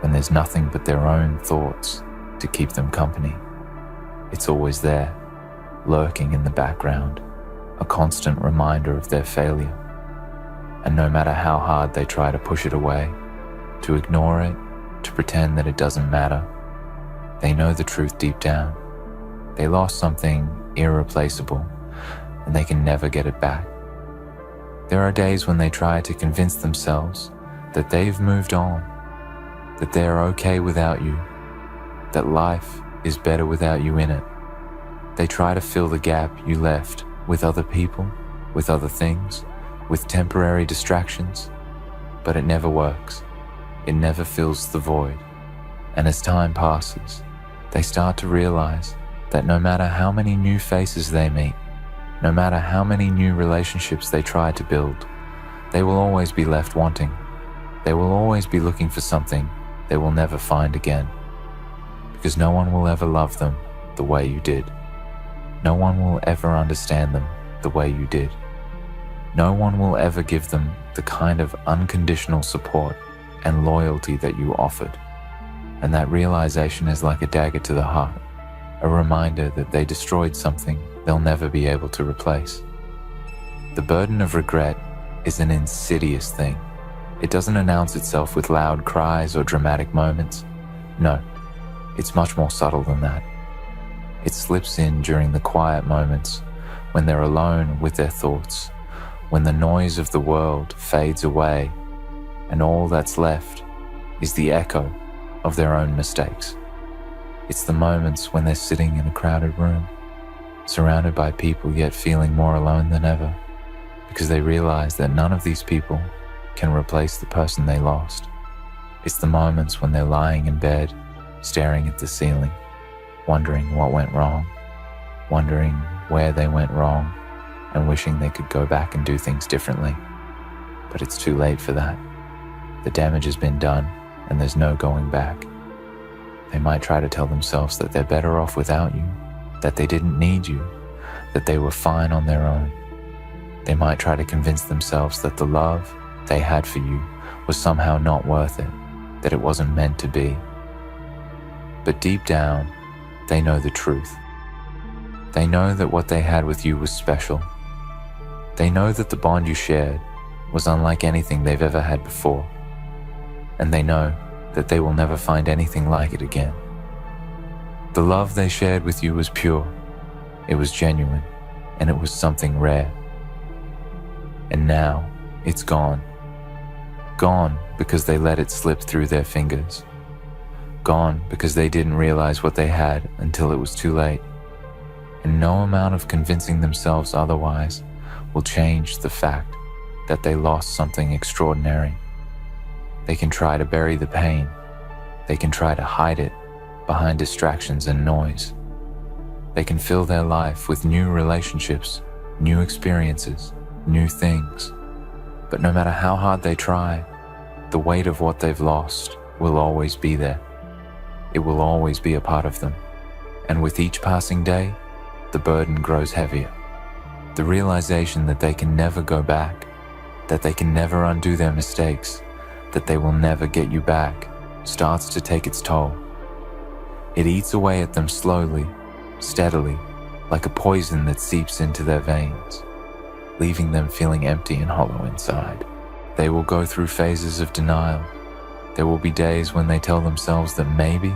when there's nothing but their own thoughts to keep them company. It's always there, lurking in the background, a constant reminder of their failure. And no matter how hard they try to push it away, to ignore it, to pretend that it doesn't matter, they know the truth deep down. They lost something irreplaceable, and they can never get it back. There are days when they try to convince themselves that they've moved on, that they're okay without you, that life is better without you in it. They try to fill the gap you left with other people, with other things, with temporary distractions, but it never works. It never fills the void. And as time passes, they start to realize that no matter how many new faces they meet, no matter how many new relationships they try to build, they will always be left wanting. They will always be looking for something they will never find again. Because no one will ever love them the way you did. No one will ever understand them the way you did. No one will ever give them the kind of unconditional support and loyalty that you offered. And that realization is like a dagger to the heart, a reminder that they destroyed something they'll never be able to replace. The burden of regret is an insidious thing. It doesn't announce itself with loud cries or dramatic moments. No, it's much more subtle than that. It slips in during the quiet moments when they're alone with their thoughts, when the noise of the world fades away and all that's left is the echo of their own mistakes. It's the moments when they're sitting in a crowded room, surrounded by people yet feeling more alone than ever, because they realize that none of these people can replace the person they lost. It's the moments when they're lying in bed, staring at the ceiling, wondering what went wrong, wondering where they went wrong, and wishing they could go back and do things differently. But it's too late for that. The damage has been done, and there's no going back. They might try to tell themselves that they're better off without you, that they didn't need you, that they were fine on their own. They might try to convince themselves that the love they had for you was somehow not worth it, that it wasn't meant to be. But deep down, they know the truth. They know that what they had with you was special. They know that the bond you shared was unlike anything they've ever had before. And they know that they will never find anything like it again. The love they shared with you was pure, it was genuine, and it was something rare. And now, it's gone. Gone because they let it slip through their fingers. Gone because they didn't realize what they had until it was too late. And no amount of convincing themselves otherwise will change the fact that they lost something extraordinary. They can try to bury the pain. They can try to hide it behind distractions and noise. They can fill their life with new relationships, new experiences, new things. But no matter how hard they try, the weight of what they've lost will always be there. It will always be a part of them. And with each passing day, the burden grows heavier. The realization that they can never go back, that they can never undo their mistakes, that they will never get you back, starts to take its toll. It eats away at them slowly, steadily, like a poison that seeps into their veins, leaving them feeling empty and hollow inside. They will go through phases of denial. There will be days when they tell themselves that maybe,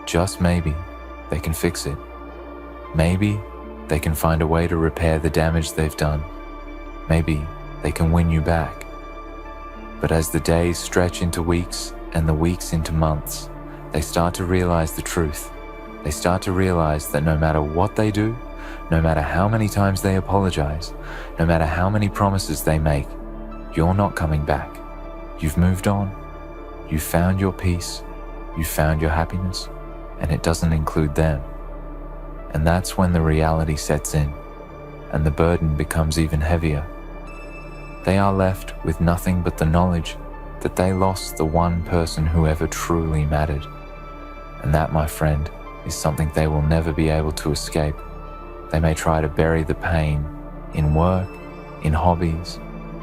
just maybe, they can fix it. Maybe they can find a way to repair the damage they've done. Maybe they can win you back. But as the days stretch into weeks and the weeks into months, they start to realize the truth. They start to realize that no matter what they do, no matter how many times they apologize, no matter how many promises they make, you're not coming back. You've moved on. You've found your peace. You've found your happiness. And it doesn't include them. And that's when the reality sets in, and the burden becomes even heavier. They are left with nothing but the knowledge that they lost the one person who ever truly mattered. And that, my friend, is something they will never be able to escape. They may try to bury the pain in work, in hobbies,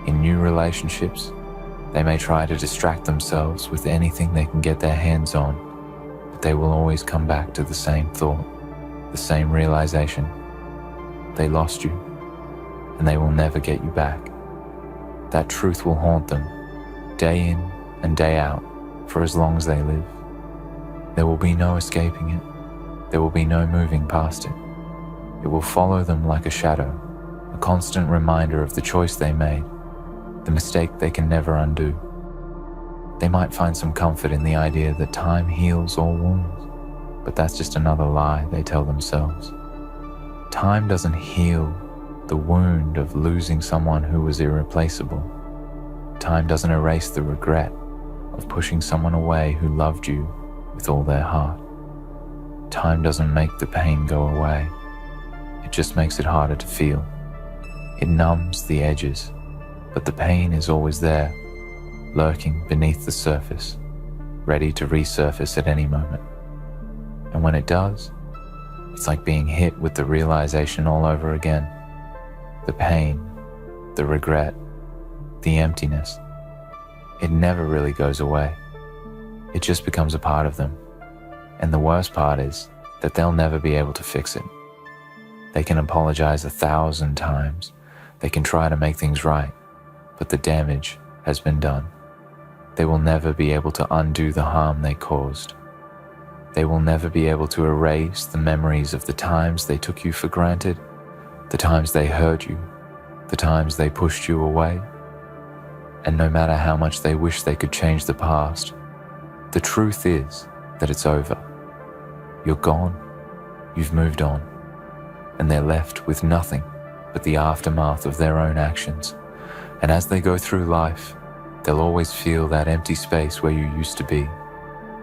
in new relationships. They may try to distract themselves with anything they can get their hands on, but they will always come back to the same thought, the same realization. They lost you, and they will never get you back. That truth will haunt them, day in and day out, for as long as they live. There will be no escaping it. There will be no moving past it. It will follow them like a shadow, a constant reminder of the choice they made, the mistake they can never undo. They might find some comfort in the idea that time heals all wounds, but that's just another lie they tell themselves. Time doesn't heal the wound of losing someone who was irreplaceable. Time doesn't erase the regret of pushing someone away who loved you with all their heart. Time doesn't make the pain go away. It just makes it harder to feel. It numbs the edges, but the pain is always there, lurking beneath the surface, ready to resurface at any moment. And when it does, it's like being hit with the realization all over again. The pain, the regret, the emptiness. It never really goes away. It just becomes a part of them. And the worst part is that they'll never be able to fix it. They can apologize 1,000 times. They can try to make things right, but the damage has been done. They will never be able to undo the harm they caused. They will never be able to erase the memories of the times they took you for granted, the times they hurt you, the times they pushed you away. And no matter how much they wish they could change the past, the truth is that it's over. You're gone, you've moved on, and they're left with nothing but the aftermath of their own actions. And as they go through life, they'll always feel that empty space where you used to be.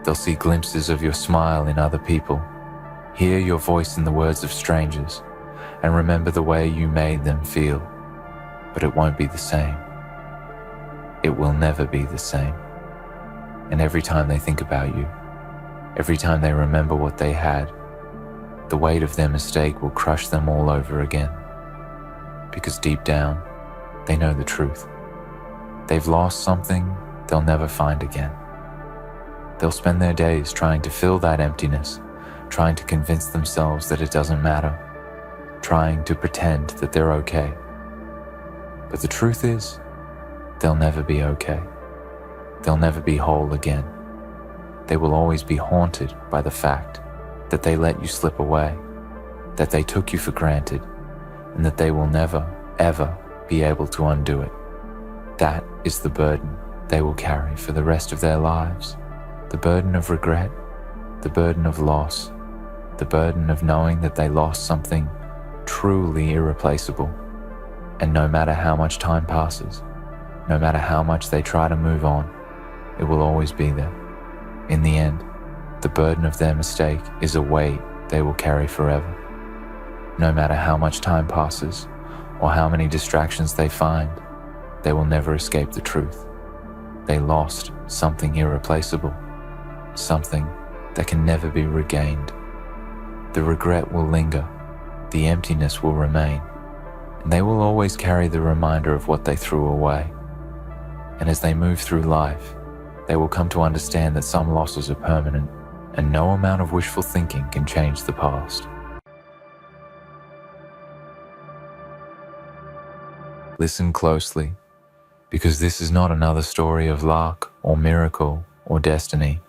They'll see glimpses of your smile in other people, hear your voice in the words of strangers, and remember the way you made them feel. But it won't be the same. It will never be the same. And every time they think about you, every time they remember what they had, the weight of their mistake will crush them all over again. Because deep down, they know the truth. They've lost something they'll never find again. They'll spend their days trying to fill that emptiness, trying to convince themselves that it doesn't matter, trying to pretend that they're okay. But the truth is, they'll never be okay. They'll never be whole again. They will always be haunted by the fact that they let you slip away, that they took you for granted, and that they will never, ever be able to undo it. That is the burden they will carry for the rest of their lives. The burden of regret, the burden of loss, the burden of knowing that they lost something truly irreplaceable. And no matter how much time passes, no matter how much they try to move on, it will always be there. In the end, the burden of their mistake is a weight they will carry forever. No matter how much time passes or how many distractions they find, they will never escape the truth. They lost something irreplaceable, something that can never be regained. The regret will linger, the emptiness will remain, and they will always carry the reminder of what they threw away. And as they move through life, they will come to understand that some losses are permanent, and no amount of wishful thinking can change the past. Listen closely, because this is not another story of luck or miracle or destiny.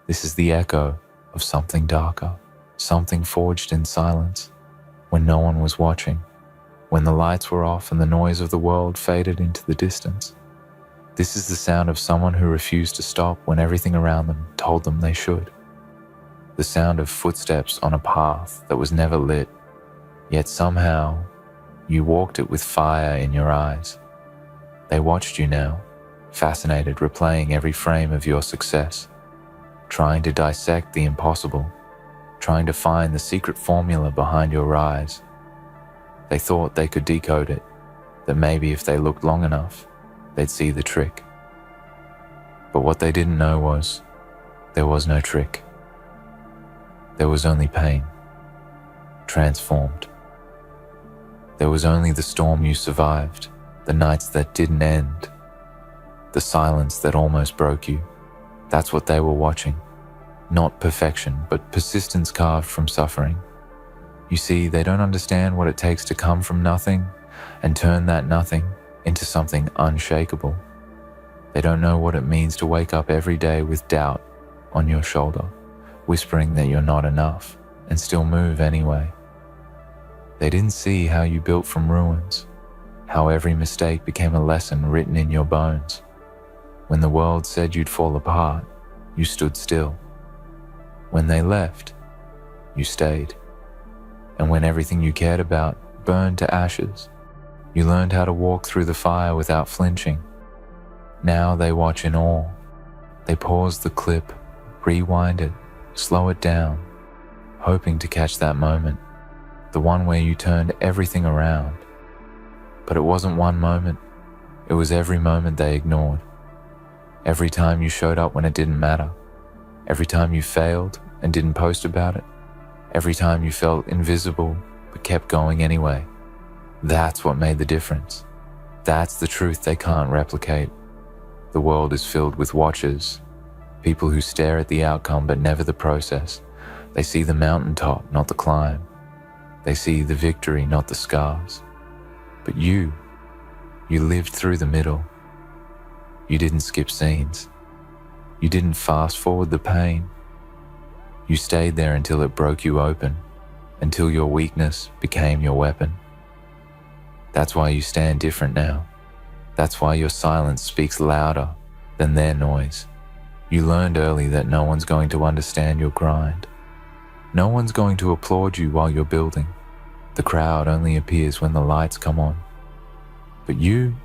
This is the echo of something darker, something forged in silence, when no one was watching, when the lights were off and the noise of the world faded into the distance. This is the sound of someone who refused to stop when everything around them told them they should. The sound of footsteps on a path that was never lit, yet somehow you walked it with fire in your eyes. They watched you now, fascinated, replaying every frame of your success, trying to dissect the impossible, trying to find the secret formula behind your rise. They thought they could decode it, that maybe if they looked long enough, they'd see the trick. But what they didn't know was, there was no trick. There was only pain, transformed. There was only the storm you survived, the nights that didn't end, the silence that almost broke you. That's what they were watching. Not perfection, but persistence carved from suffering. You see, they don't understand what it takes to come from nothing and turn that nothing into something unshakable. They don't know what it means to wake up every day with doubt on your shoulder, whispering that you're not enough, and still move anyway. They didn't see how you built from ruins, how every mistake became a lesson written in your bones. When the world said you'd fall apart, you stood still. When they left, you stayed. And when everything you cared about burned to ashes, you learned how to walk through the fire without flinching. Now they watch in awe. They pause the clip, rewind it, slow it down, hoping to catch that moment, the one where you turned everything around. But it wasn't one moment, it was every moment they ignored. Every time you showed up when it didn't matter, every time you failed and didn't post about it, every time you felt invisible but kept going anyway. That's what made the difference. That's the truth they can't replicate. The world is filled with watchers, people who stare at the outcome but never the process. They see the mountaintop, not the climb. They see the victory, not the scars. But you lived through the middle. You didn't skip scenes. You didn't fast forward the pain. You stayed there until it broke you open, until your weakness became your weapon. That's why you stand different now. That's why your silence speaks louder than their noise. You learned early that no one's going to understand your grind. No one's going to applaud you while you're building. The crowd only appears when the lights come on. But you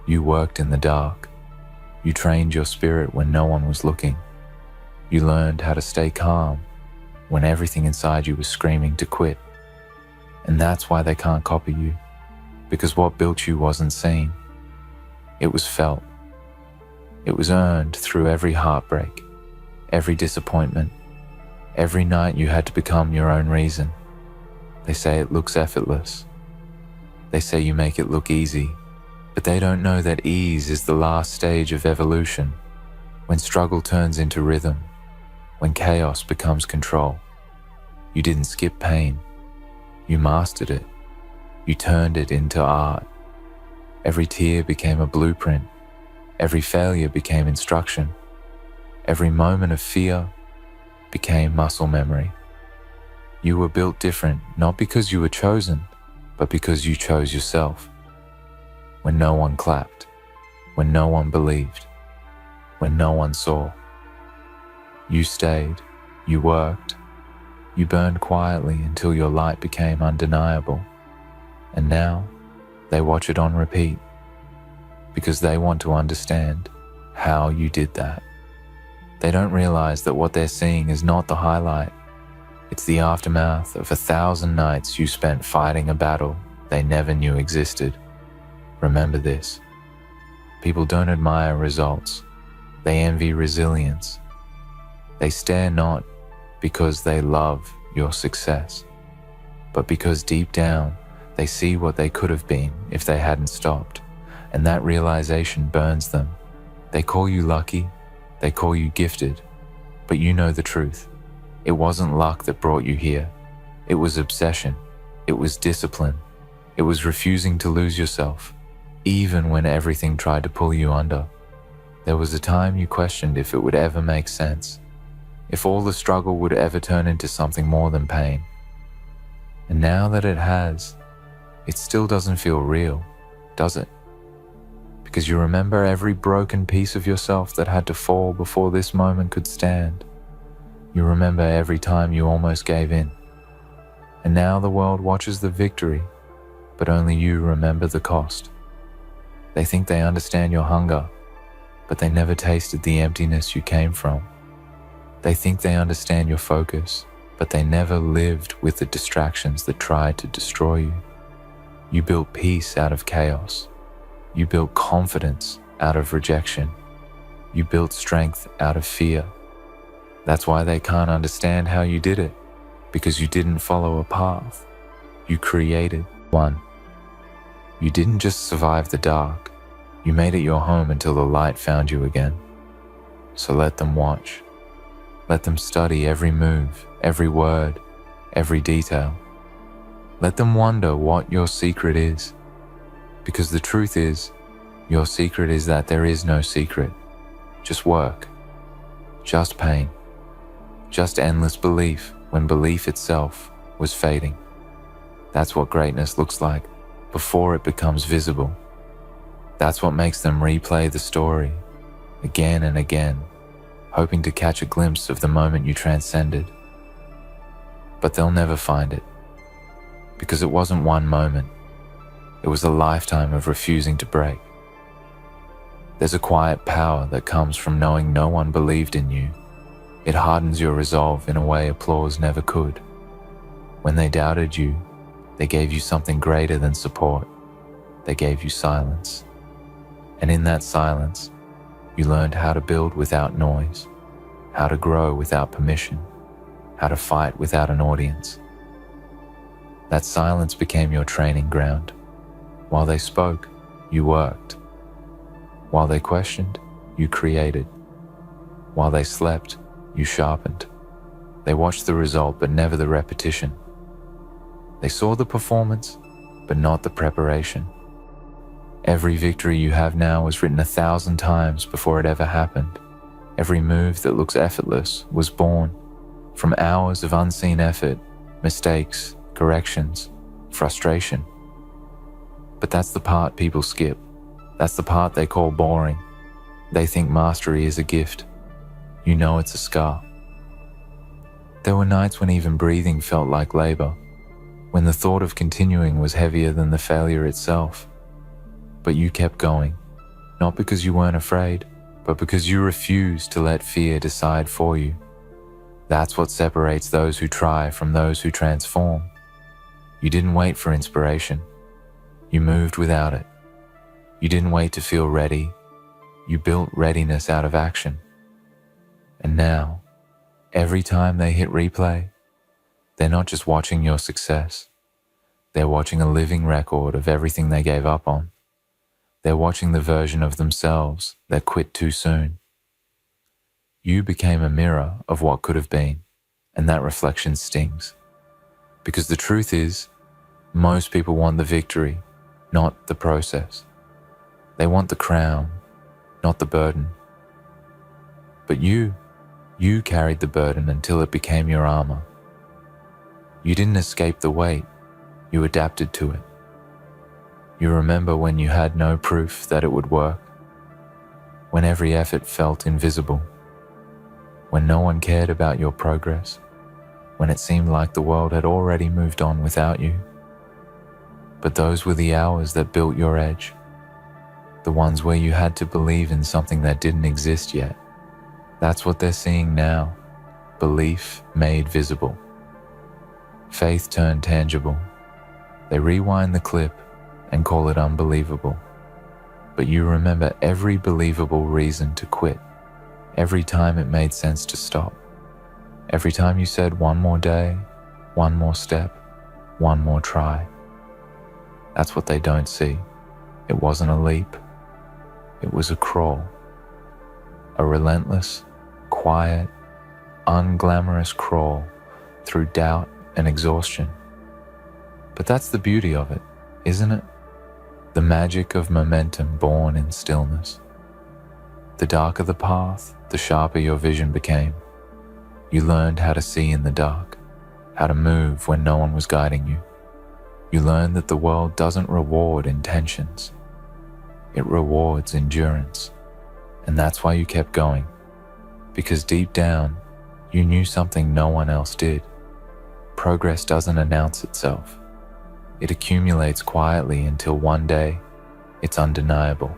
worked in the dark. You trained your spirit when no one was looking. You learned how to stay calm when everything inside you was screaming to quit. And that's why they can't copy you, because what built you wasn't seen. It was felt. It was earned through every heartbreak, every disappointment, every night you had to become your own reason. They say it looks effortless. They say you make it look easy, but they don't know that ease is the last stage of evolution, when struggle turns into rhythm, when chaos becomes control. You didn't skip pain. You mastered it. You turned it into art. Every tear became a blueprint. Every failure became instruction. Every moment of fear became muscle memory. You were built different, not because you were chosen, but because you chose yourself. When no one clapped, when no one believed, when no one saw. You stayed, you worked, you burned quietly until your light became undeniable. And now, they watch it on repeat, because they want to understand how you did that. They don't realize that what they're seeing is not the highlight. It's the aftermath of 1,000 nights you spent fighting a battle they never knew existed. Remember this. People don't admire results. They envy resilience. They stare not because they love your success, but because deep down they see what they could have been if they hadn't stopped, and that realization burns them. They call you lucky, they call you gifted, but you know the truth. It wasn't luck that brought you here. It was obsession. It was discipline. It was refusing to lose yourself, even when everything tried to pull you under. There was a time you questioned if it would ever make sense, if all the struggle would ever turn into something more than pain. And now that it has, it still doesn't feel real, does it? Because you remember every broken piece of yourself that had to fall before this moment could stand. You remember every time you almost gave in. And now the world watches the victory, but only you remember the cost. They think they understand your hunger, but they never tasted the emptiness you came from. They think they understand your focus, but they never lived with the distractions that tried to destroy you. You built peace out of chaos. You built confidence out of rejection. You built strength out of fear. That's why they can't understand how you did it, because you didn't follow a path. You created one. You didn't just survive the dark. You made it your home until the light found you again. So let them watch. Let them study every move, every word, every detail. Let them wonder what your secret is. Because the truth is, your secret is that there is no secret. Just work. Just pain. Just endless belief when belief itself was fading. That's what greatness looks like before it becomes visible. That's what makes them replay the story again and again, hoping to catch a glimpse of the moment you transcended. But they'll never find it, because it wasn't one moment. It was a lifetime of refusing to break. There's a quiet power that comes from knowing no one believed in you. It hardens your resolve in a way applause never could. When they doubted you, they gave you something greater than support. They gave you silence. And in that silence, you learned how to build without noise, how to grow without permission, how to fight without an audience. That silence became your training ground. While they spoke, you worked. While they questioned, you created. While they slept, you sharpened. They watched the result, but never the repetition. They saw the performance, but not the preparation. Every victory you have now was written 1,000 times before it ever happened. Every move that looks effortless was born from hours of unseen effort, mistakes, corrections, frustration. But that's the part people skip. That's the part they call boring. They think mastery is a gift. You know it's a scar. There were nights when even breathing felt like labor, when the thought of continuing was heavier than the failure itself. But you kept going, not because you weren't afraid, but because you refused to let fear decide for you. That's what separates those who try from those who transform. You didn't wait for inspiration. You moved without it. You didn't wait to feel ready. You built readiness out of action. And now, every time they hit replay, they're not just watching your success. They're watching a living record of everything they gave up on. They're watching the version of themselves that quit too soon. You became a mirror of what could have been, and that reflection stings. Because the truth is, most people want the victory, not the process. They want the crown, not the burden. But you carried the burden until it became your armor. You didn't escape the weight, you adapted to it. You remember when you had no proof that it would work, when every effort felt invisible, when no one cared about your progress, when it seemed like the world had already moved on without you. But those were the hours that built your edge, the ones where you had to believe in something that didn't exist yet. That's what they're seeing now, belief made visible. Faith turned tangible. They rewind the clip and call it unbelievable. But you remember every believable reason to quit, every time it made sense to stop, every time you said one more day, one more step, one more try. That's what they don't see. It wasn't a leap. It was a crawl. A relentless, quiet, unglamorous crawl through doubt and exhaustion. But that's the beauty of it, isn't it? The magic of momentum born in stillness. The darker the path, the sharper your vision became. You learned how to see in the dark, how to move when no one was guiding you. You learned that the world doesn't reward intentions. It rewards endurance. And that's why you kept going. Because deep down, you knew something no one else did. Progress doesn't announce itself. It accumulates quietly until one day, it's undeniable.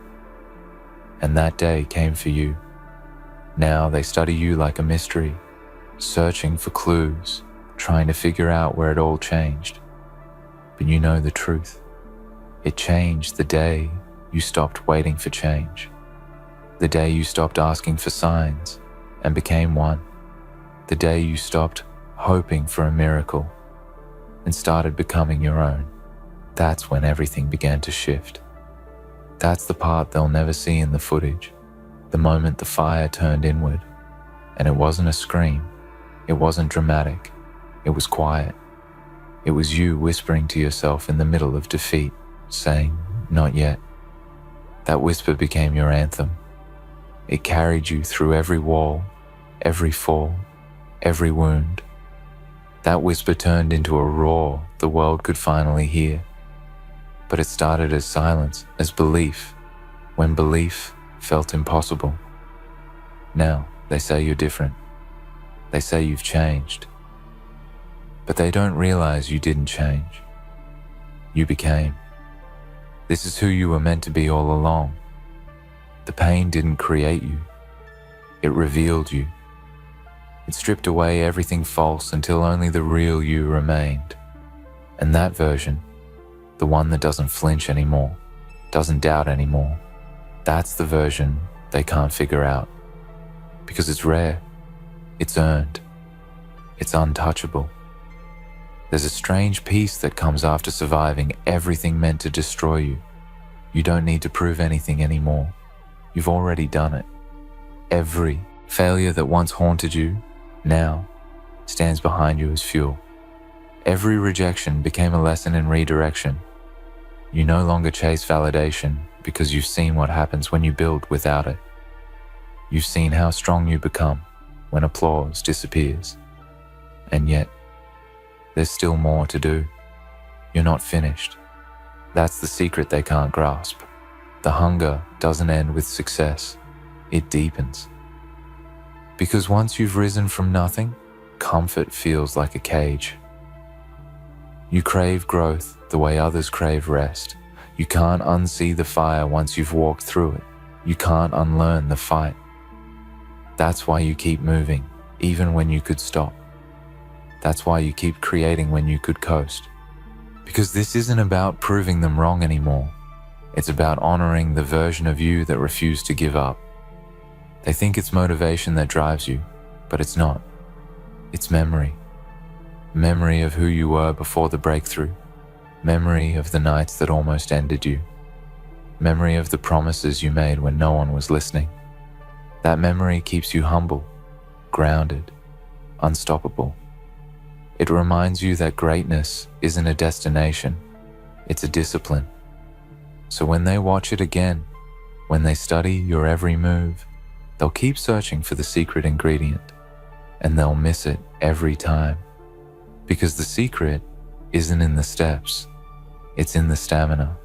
And that day came for you. Now they study you like a mystery, searching for clues, trying to figure out where it all changed. But you know the truth. It changed the day you stopped waiting for change. The day you stopped asking for signs and became one. The day you stopped hoping for a miracle and started becoming your own. That's when everything began to shift. That's the part they'll never see in the footage, the moment the fire turned inward. And it wasn't a scream, it wasn't dramatic, it was quiet. It was you whispering to yourself in the middle of defeat, saying, "Not yet." That whisper became your anthem. It carried you through every wall, every fall, every wound. That whisper turned into a roar the world could finally hear. But it started as silence, as belief, when belief felt impossible. Now they say you're different. They say you've changed. But they don't realize you didn't change. You became. This is who you were meant to be all along. The pain didn't create you. It revealed you. It stripped away everything false until only the real you remained. And that version, the one that doesn't flinch anymore, doesn't doubt anymore, that's the version they can't figure out. Because it's rare, it's earned, it's untouchable. There's a strange peace that comes after surviving everything meant to destroy you. You don't need to prove anything anymore. You've already done it. Every failure that once haunted you, now stands behind you as fuel. Every rejection became a lesson in redirection. You no longer chase validation because you've seen what happens when you build without it. You've seen how strong you become when applause disappears. And yet, there's still more to do. You're not finished. That's the secret they can't grasp. The hunger doesn't end with success. It deepens. Because once you've risen from nothing, comfort feels like a cage. You crave growth the way others crave rest. You can't unsee the fire once you've walked through it. You can't unlearn the fight. That's why you keep moving, even when you could stop. That's why you keep creating when you could coast. Because this isn't about proving them wrong anymore. It's about honoring the version of you that refused to give up. They think it's motivation that drives you, but it's not. It's memory. Memory of who you were before the breakthrough. Memory of the nights that almost ended you. Memory of the promises you made when no one was listening. That memory keeps you humble, grounded, unstoppable. It reminds you that greatness isn't a destination, it's a discipline. So when they watch it again, when they study your every move, they'll keep searching for the secret ingredient, and they'll miss it every time. Because the secret isn't in the steps, it's in the stamina.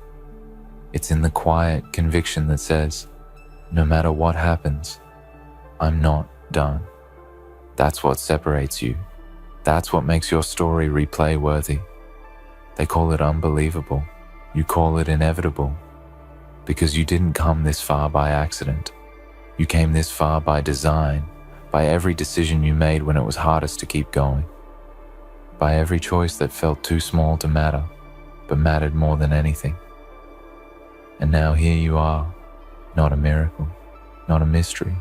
It's in the quiet conviction that says, no matter what happens, I'm not done. That's what separates you. That's what makes your story replay worthy. They call it unbelievable. You call it inevitable. Because you didn't come this far by accident. You came this far by design, by every decision you made when it was hardest to keep going. By every choice that felt too small to matter, but mattered more than anything. And now here you are, not a miracle, not a mystery,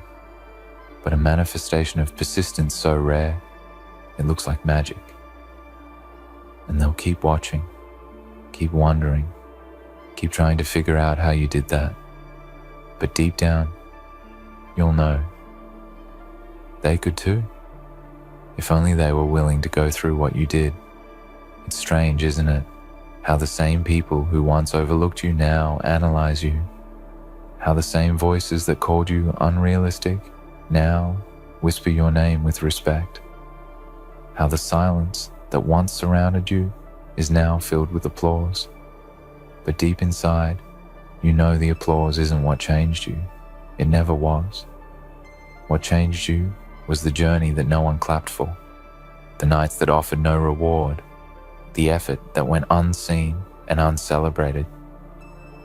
but a manifestation of persistence so rare, it looks like magic. And they'll keep watching, keep wondering, keep trying to figure out how you did that. But deep down, you'll know. They could too, if only they were willing to go through what you did. It's strange, isn't it? How the same people who once overlooked you now analyze you. How the same voices that called you unrealistic now whisper your name with respect. How the silence that once surrounded you is now filled with applause. But deep inside, you know the applause isn't what changed you. It never was. What changed you was the journey that no one clapped for, the nights that offered no reward, the effort that went unseen and uncelebrated.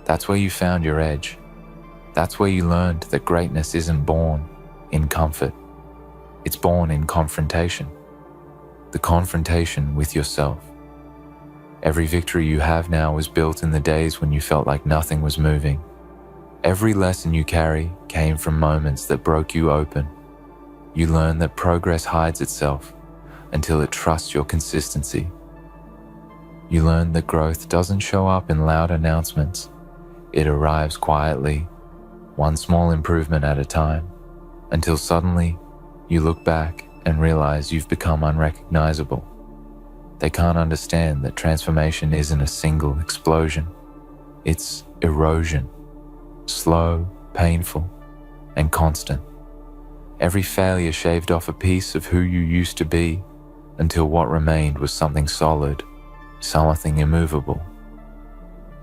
That's where you found your edge. That's where you learned that greatness isn't born in comfort. It's born in confrontation. The confrontation with yourself. Every victory you have now was built in the days when you felt like nothing was moving. Every lesson you carry came from moments that broke you open. You learn that progress hides itself until it trusts your consistency. You learn that growth doesn't show up in loud announcements. It arrives quietly, one small improvement at a time, until suddenly you look back and realize you've become unrecognizable. They can't understand that transformation isn't a single explosion. It's erosion, slow, painful, and constant. Every failure shaved off a piece of who you used to be, until what remained was something solid, something immovable.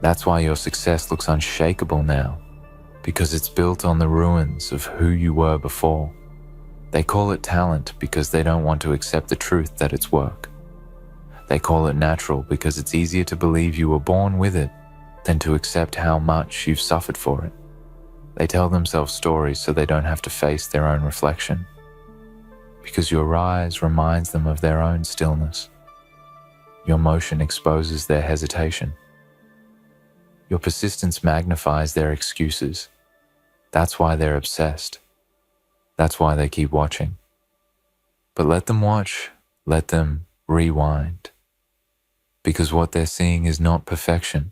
That's why your success looks unshakable now, because it's built on the ruins of who you were before. They call it talent because they don't want to accept the truth that it's work. They call it natural because it's easier to believe you were born with it than to accept how much you've suffered for it. They tell themselves stories so they don't have to face their own reflection, because your rise reminds them of their own stillness. Your motion exposes their hesitation. Your persistence magnifies their excuses. That's why they're obsessed. That's why they keep watching. But let them watch, let them rewind. Because what they're seeing is not perfection.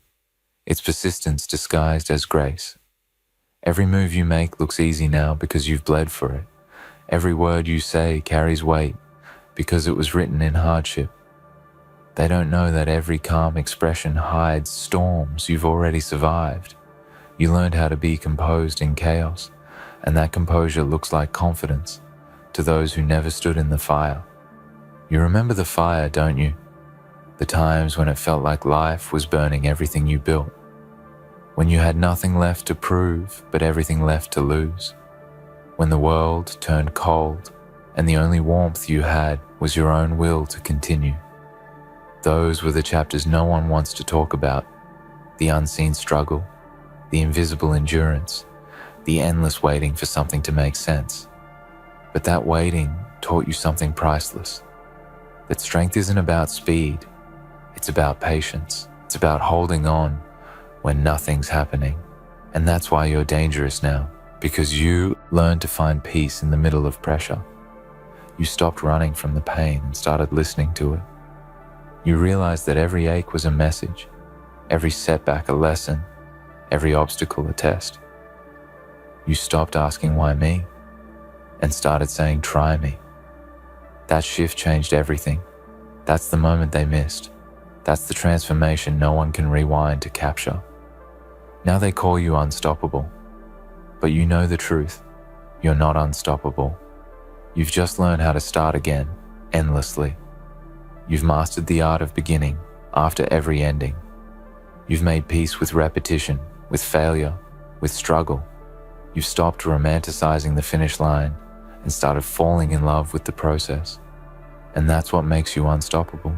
It's persistence disguised as grace. Every move you make looks easy now because you've bled for it. Every word you say carries weight because it was written in hardship. They don't know that every calm expression hides storms you've already survived. You learned how to be composed in chaos, and that composure looks like confidence to those who never stood in the fire. You remember the fire, don't you? The times when it felt like life was burning everything you built. When you had nothing left to prove, but everything left to lose. When the world turned cold, and the only warmth you had was your own will to continue. Those were the chapters no one wants to talk about. The unseen struggle, the invisible endurance, the endless waiting for something to make sense. But that waiting taught you something priceless. That strength isn't about speed, it's about patience. It's about holding on when nothing's happening. And that's why you're dangerous now, because you learned to find peace in the middle of pressure. You stopped running from the pain and started listening to it. You realized that every ache was a message, every setback a lesson, every obstacle a test. You stopped asking why me and started saying try me. That shift changed everything. That's the moment they missed. That's the transformation no one can rewind to capture. Now they call you unstoppable, but you know the truth. You're not unstoppable. You've just learned how to start again, endlessly. You've mastered the art of beginning after every ending. You've made peace with repetition, with failure, with struggle. You've stopped romanticizing the finish line and started falling in love with the process. And that's what makes you unstoppable.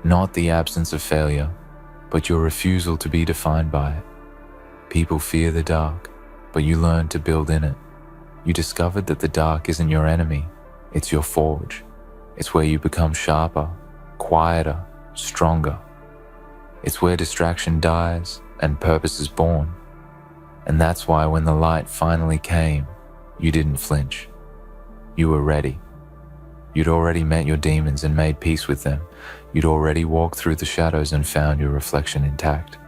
Not the absence of failure, but your refusal to be defined by it. People fear the dark, but you learned to build in it. You discovered that the dark isn't your enemy, it's your forge. It's where you become sharper, quieter, stronger. It's where distraction dies and purpose is born. And that's why when the light finally came, you didn't flinch. You were ready. You'd already met your demons and made peace with them. You'd already walked through the shadows and found your reflection intact.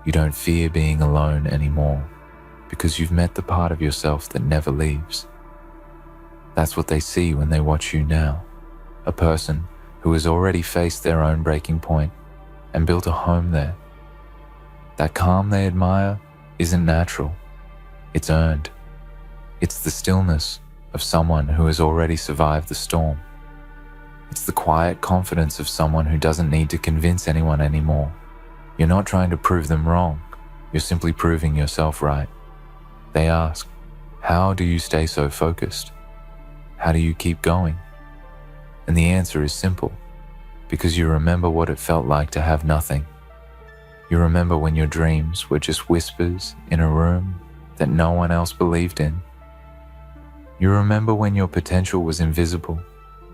You don't fear being alone anymore because you've met the part of yourself that never leaves. That's what they see when they watch you now, a person who has already faced their own breaking point and built a home there. That calm they admire isn't natural, it's earned. It's the stillness of someone who has already survived the storm. It's the quiet confidence of someone who doesn't need to convince anyone anymore. You're not trying to prove them wrong, you're simply proving yourself right. They ask, how do you stay so focused? How do you keep going? And the answer is simple, because you remember what it felt like to have nothing. You remember when your dreams were just whispers in a room that no one else believed in. You remember when your potential was invisible,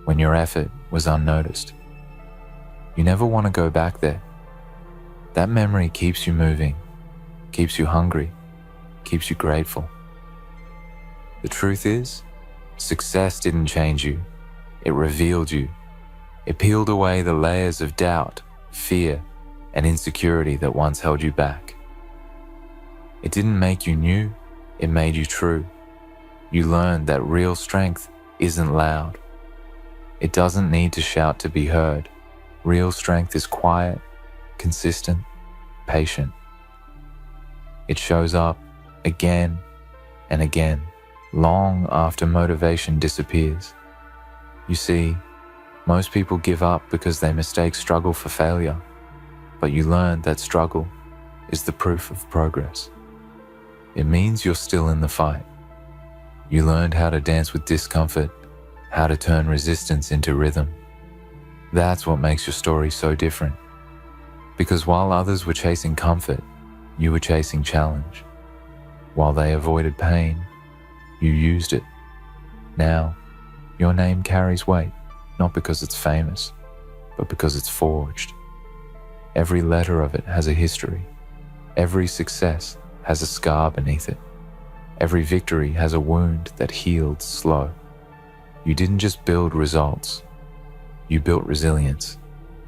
when your effort was unnoticed. You never want to go back there. That memory keeps you moving, keeps you hungry, keeps you grateful. The truth is, success didn't change you. It revealed you. It peeled away the layers of doubt, fear, and insecurity that once held you back. It didn't make you new, it made you true. You learned that real strength isn't loud. It doesn't need to shout to be heard. Real strength is quiet, consistent, patient. It shows up again and again, long after motivation disappears. You see, Most people give up because they mistake struggle for failure, but you learned that struggle is the proof of progress. It means you're still in the fight. You learned how to dance with discomfort, how to turn resistance into rhythm. That's what makes your story so different. Because while others were chasing comfort, you were chasing challenge. While they avoided pain, you used it. Now, your name carries weight, not because it's famous, but because it's forged. Every letter of it has a history. Every success has a scar beneath it. Every victory has a wound that healed slow. You didn't just build results, you built resilience.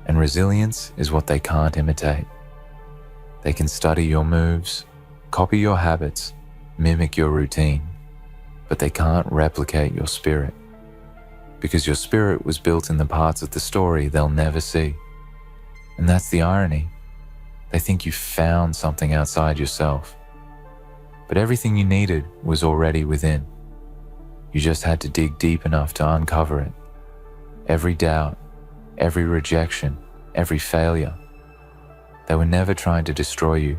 And resilience is what they can't imitate. They can study your moves, copy your habits, mimic your routine, but they can't replicate your spirit. Because your spirit was built in the parts of the story they'll never see. And that's the irony. They think you found something outside yourself. But everything you needed was already within. You just had to dig deep enough to uncover it. Every doubt, every rejection, every failure. They were never trying to destroy you.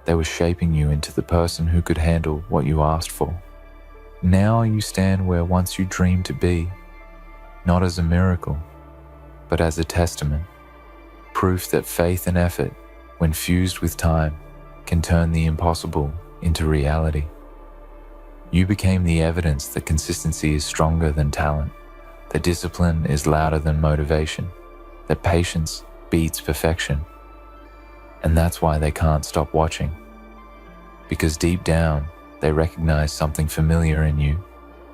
They were shaping you into the person who could handle what you asked for. Now you stand where once you dreamed to be, not as a miracle, but as a testament. Proof that faith and effort, when fused with time, can turn the impossible into reality. You became the evidence that consistency is stronger than talent, that discipline is louder than motivation, that patience beats perfection. And that's why they can't stop watching. Because deep down, they recognize something familiar in you,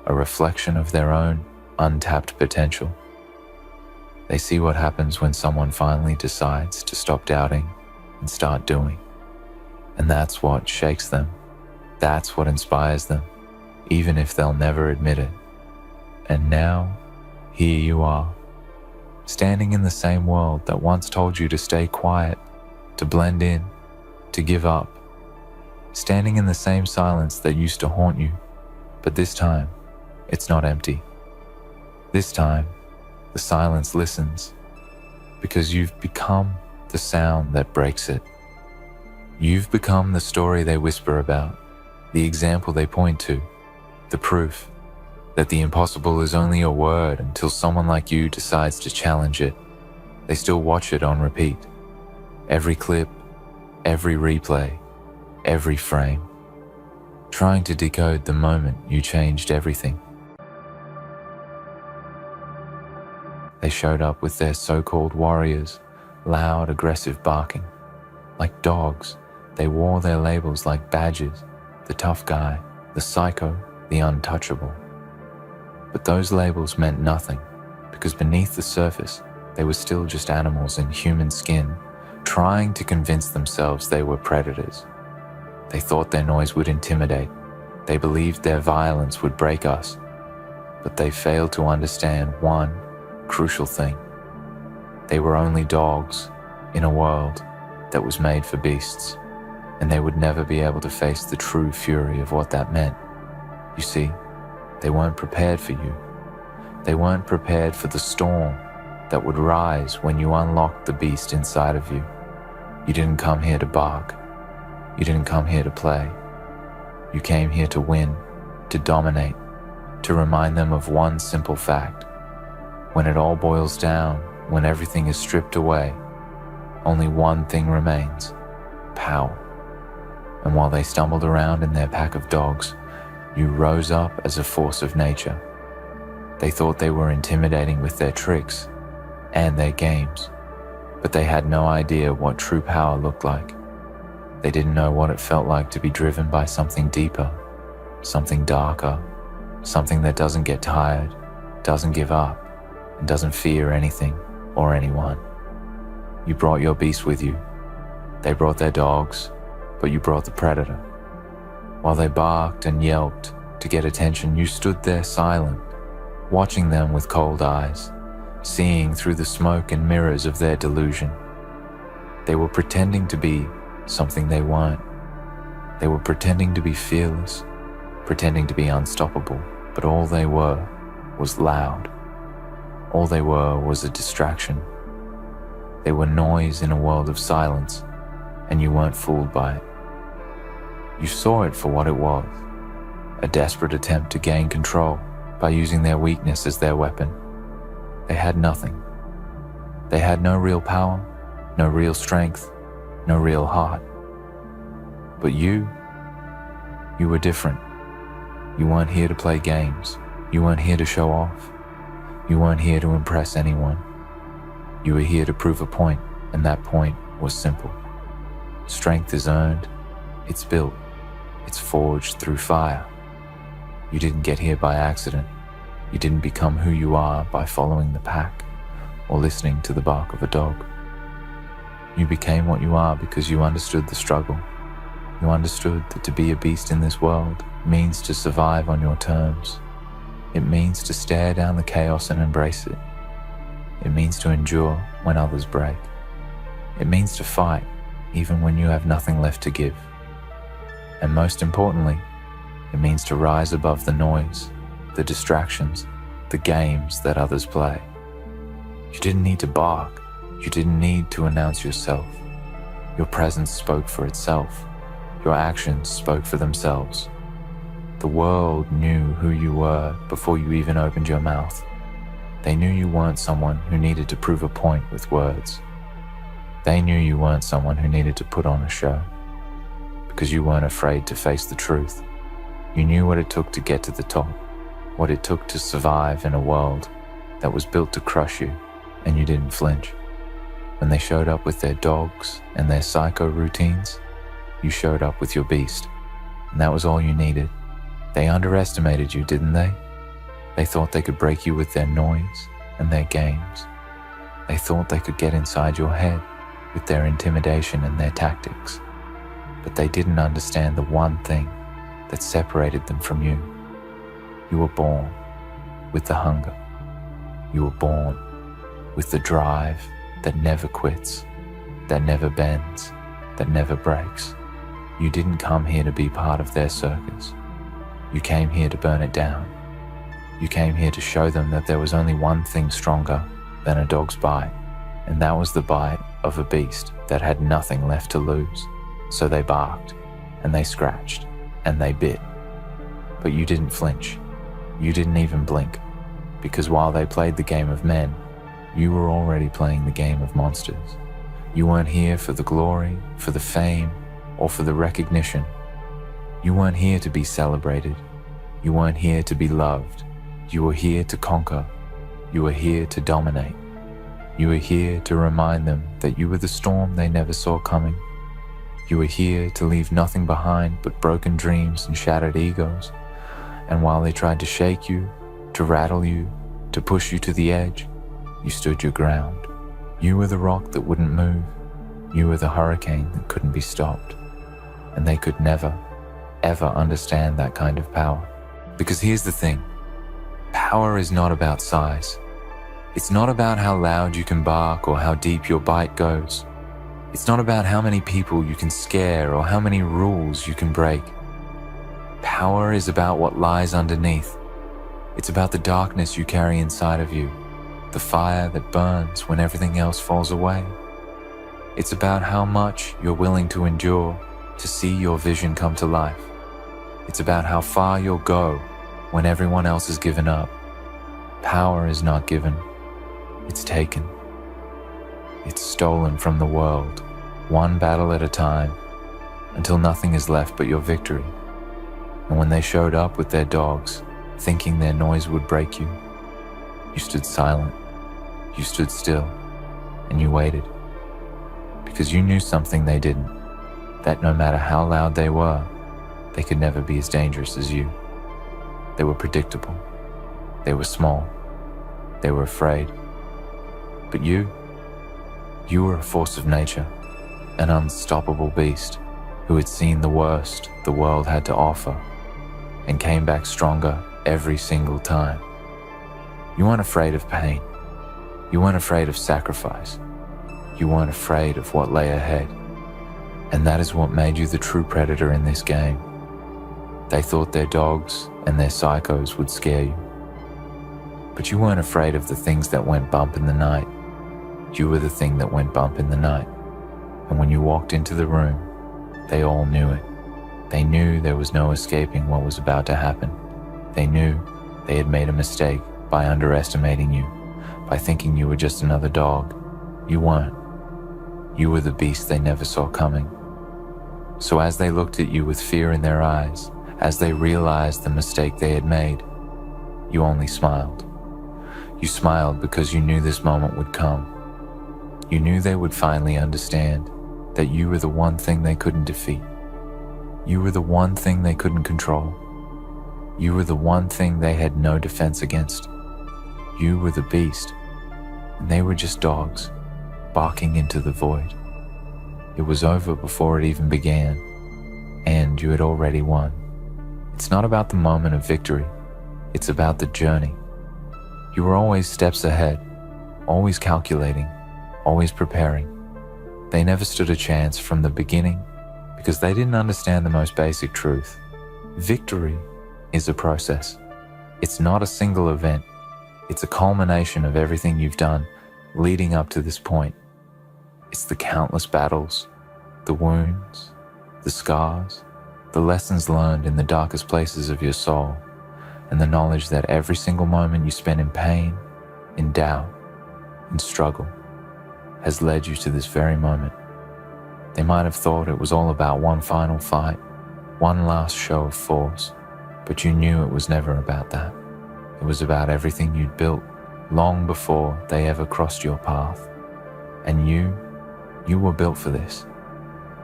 a reflection of their own untapped potential. They see what happens when someone finally decides to stop doubting and start doing. And that's what shakes them. That's what inspires them, even if they'll never admit it. And now, here you are, standing in the same world that once told you to stay quiet, to blend in, to give up. Standing in the same silence that used to haunt you, but this time, it's not empty. This time, the silence listens, because you've become the sound that breaks it. You've become the story they whisper about, the example they point to, the proof that the impossible is only a word until someone like you decides to challenge it. They still watch it on repeat. Every clip, every replay, every frame, trying to decode the moment you changed everything. They showed up with their so-called warriors, loud, aggressive barking. Like dogs, they wore their labels like badges, the tough guy, the psycho, the untouchable. But those labels meant nothing, because beneath the surface, they were still just animals in human skin, trying to convince themselves they were predators. They thought their noise would intimidate. They believed their violence would break us. But they failed to understand one crucial thing. They were only dogs in a world that was made for beasts, and they would never be able to face the true fury of what that meant. You see, they weren't prepared for you. They weren't prepared for the storm that would rise when you unlocked the beast inside of you. You didn't come here to bark. You didn't come here to play. You came here to win, to dominate, to remind them of one simple fact. When it all boils down, when everything is stripped away, only one thing remains: power. And while they stumbled around in their pack of dogs, you rose up as a force of nature. They thought they were intimidating with their tricks and their games, but they had no idea what true power looked like. They didn't know what it felt like to be driven by something deeper, something darker, something that doesn't get tired, doesn't give up, and doesn't fear anything or anyone. You brought your beast with you. They brought their dogs, but you brought the predator. While they barked and yelped to get attention, you stood there silent, watching them with cold eyes, seeing through the smoke and mirrors of their delusion. They were pretending to be something they weren't. They were pretending to be fearless, pretending to be unstoppable, but all they were was loud. All they were was a distraction. They were noise in a world of silence, and you weren't fooled by it. You saw it for what it was, a desperate attempt to gain control by using their weakness as their weapon. They had nothing. They had no real power, no real strength, no real heart. But you were different. You weren't here to play games. You weren't here to show off. You weren't here to impress anyone. You were here to prove a point, and that point was simple. Strength is earned, it's built, it's forged through fire. You didn't get here by accident. You didn't become who you are by following the pack or listening to the bark of a dog. You became what you are because you understood the struggle. You understood that to be a beast in this world means to survive on your terms. It means to stare down the chaos and embrace it. It means to endure when others break. It means to fight even when you have nothing left to give. And most importantly, it means to rise above the noise, the distractions, the games that others play. You didn't need to bark. You didn't need to announce yourself. Your presence spoke for itself. Your actions spoke for themselves. The world knew who you were before you even opened your mouth. They knew you weren't someone who needed to prove a point with words. They knew you weren't someone who needed to put on a show, because you weren't afraid to face the truth. You knew what it took to get to the top, what it took to survive in a world that was built to crush you, and you didn't flinch. When they showed up with their dogs and their psycho routines, you showed up with your beast, and that was all you needed. They underestimated you, didn't they? They thought they could break you with their noise and their games. They thought they could get inside your head with their intimidation and their tactics. But they didn't understand the one thing that separated them from you. You were born with the hunger. You were born with the drive that never quits, that never bends, that never breaks. You didn't come here to be part of their circus. You came here to burn it down. You came here to show them that there was only one thing stronger than a dog's bite, and that was the bite of a beast that had nothing left to lose. So they barked, and they scratched, and they bit. But you didn't flinch. You didn't even blink, because while they played the game of men, you were already playing the game of monsters. You weren't here for the glory, for the fame, or for the recognition. You weren't here to be celebrated. You weren't here to be loved. You were here to conquer. You were here to dominate. You were here to remind them that you were the storm they never saw coming. You were here to leave nothing behind but broken dreams and shattered egos. And while they tried to shake you, to rattle you, to push you to the edge, you stood your ground. You were the rock that wouldn't move. You were the hurricane that couldn't be stopped. And they could never, ever understand that kind of power. Because here's the thing. Power is not about size. It's not about how loud you can bark or how deep your bite goes. It's not about how many people you can scare or how many rules you can break. Power is about what lies underneath. It's about the darkness you carry inside of you, the fire that burns when everything else falls away. It's about how much you're willing to endure to see your vision come to life. It's about how far you'll go when everyone else has given up. Power is not given, it's taken. It's stolen from the world, one battle at a time, until nothing is left but your victory. And when they showed up with their dogs, thinking their noise would break you, you stood silent, you stood still, and you waited. Because you knew something they didn't, that no matter how loud they were, they could never be as dangerous as you. They were predictable, they were small, they were afraid. But you were a force of nature, an unstoppable beast who had seen the worst the world had to offer and came back stronger every single time. You weren't afraid of pain. You weren't afraid of sacrifice. You weren't afraid of what lay ahead. And that is what made you the true predator in this game. They thought their dogs and their psychos would scare you. But you weren't afraid of the things that went bump in the night. You were the thing that went bump in the night. And when you walked into the room, they all knew it. They knew there was no escaping what was about to happen. They knew they had made a mistake by underestimating you, by thinking you were just another dog. You weren't. You were the beast they never saw coming. So as they looked at you with fear in their eyes, as they realized the mistake they had made, you only smiled. You smiled because you knew this moment would come. You knew they would finally understand that you were the one thing they couldn't defeat. You were the one thing they couldn't control. You were the one thing they had no defense against. You were the beast, and they were just dogs, barking into the void. It was over before it even began, and you had already won. It's not about the moment of victory, it's about the journey. You were always steps ahead, always calculating, always preparing. They never stood a chance from the beginning because they didn't understand the most basic truth. Victory is a process. It's not a single event. It's a culmination of everything you've done leading up to this point. It's the countless battles, the wounds, the scars, the lessons learned in the darkest places of your soul, and the knowledge that every single moment you spent in pain, in doubt, in struggle, has led you to this very moment. They might have thought it was all about one final fight, one last show of force, but you knew it was never about that. It was about everything you'd built long before they ever crossed your path. And you were built for this.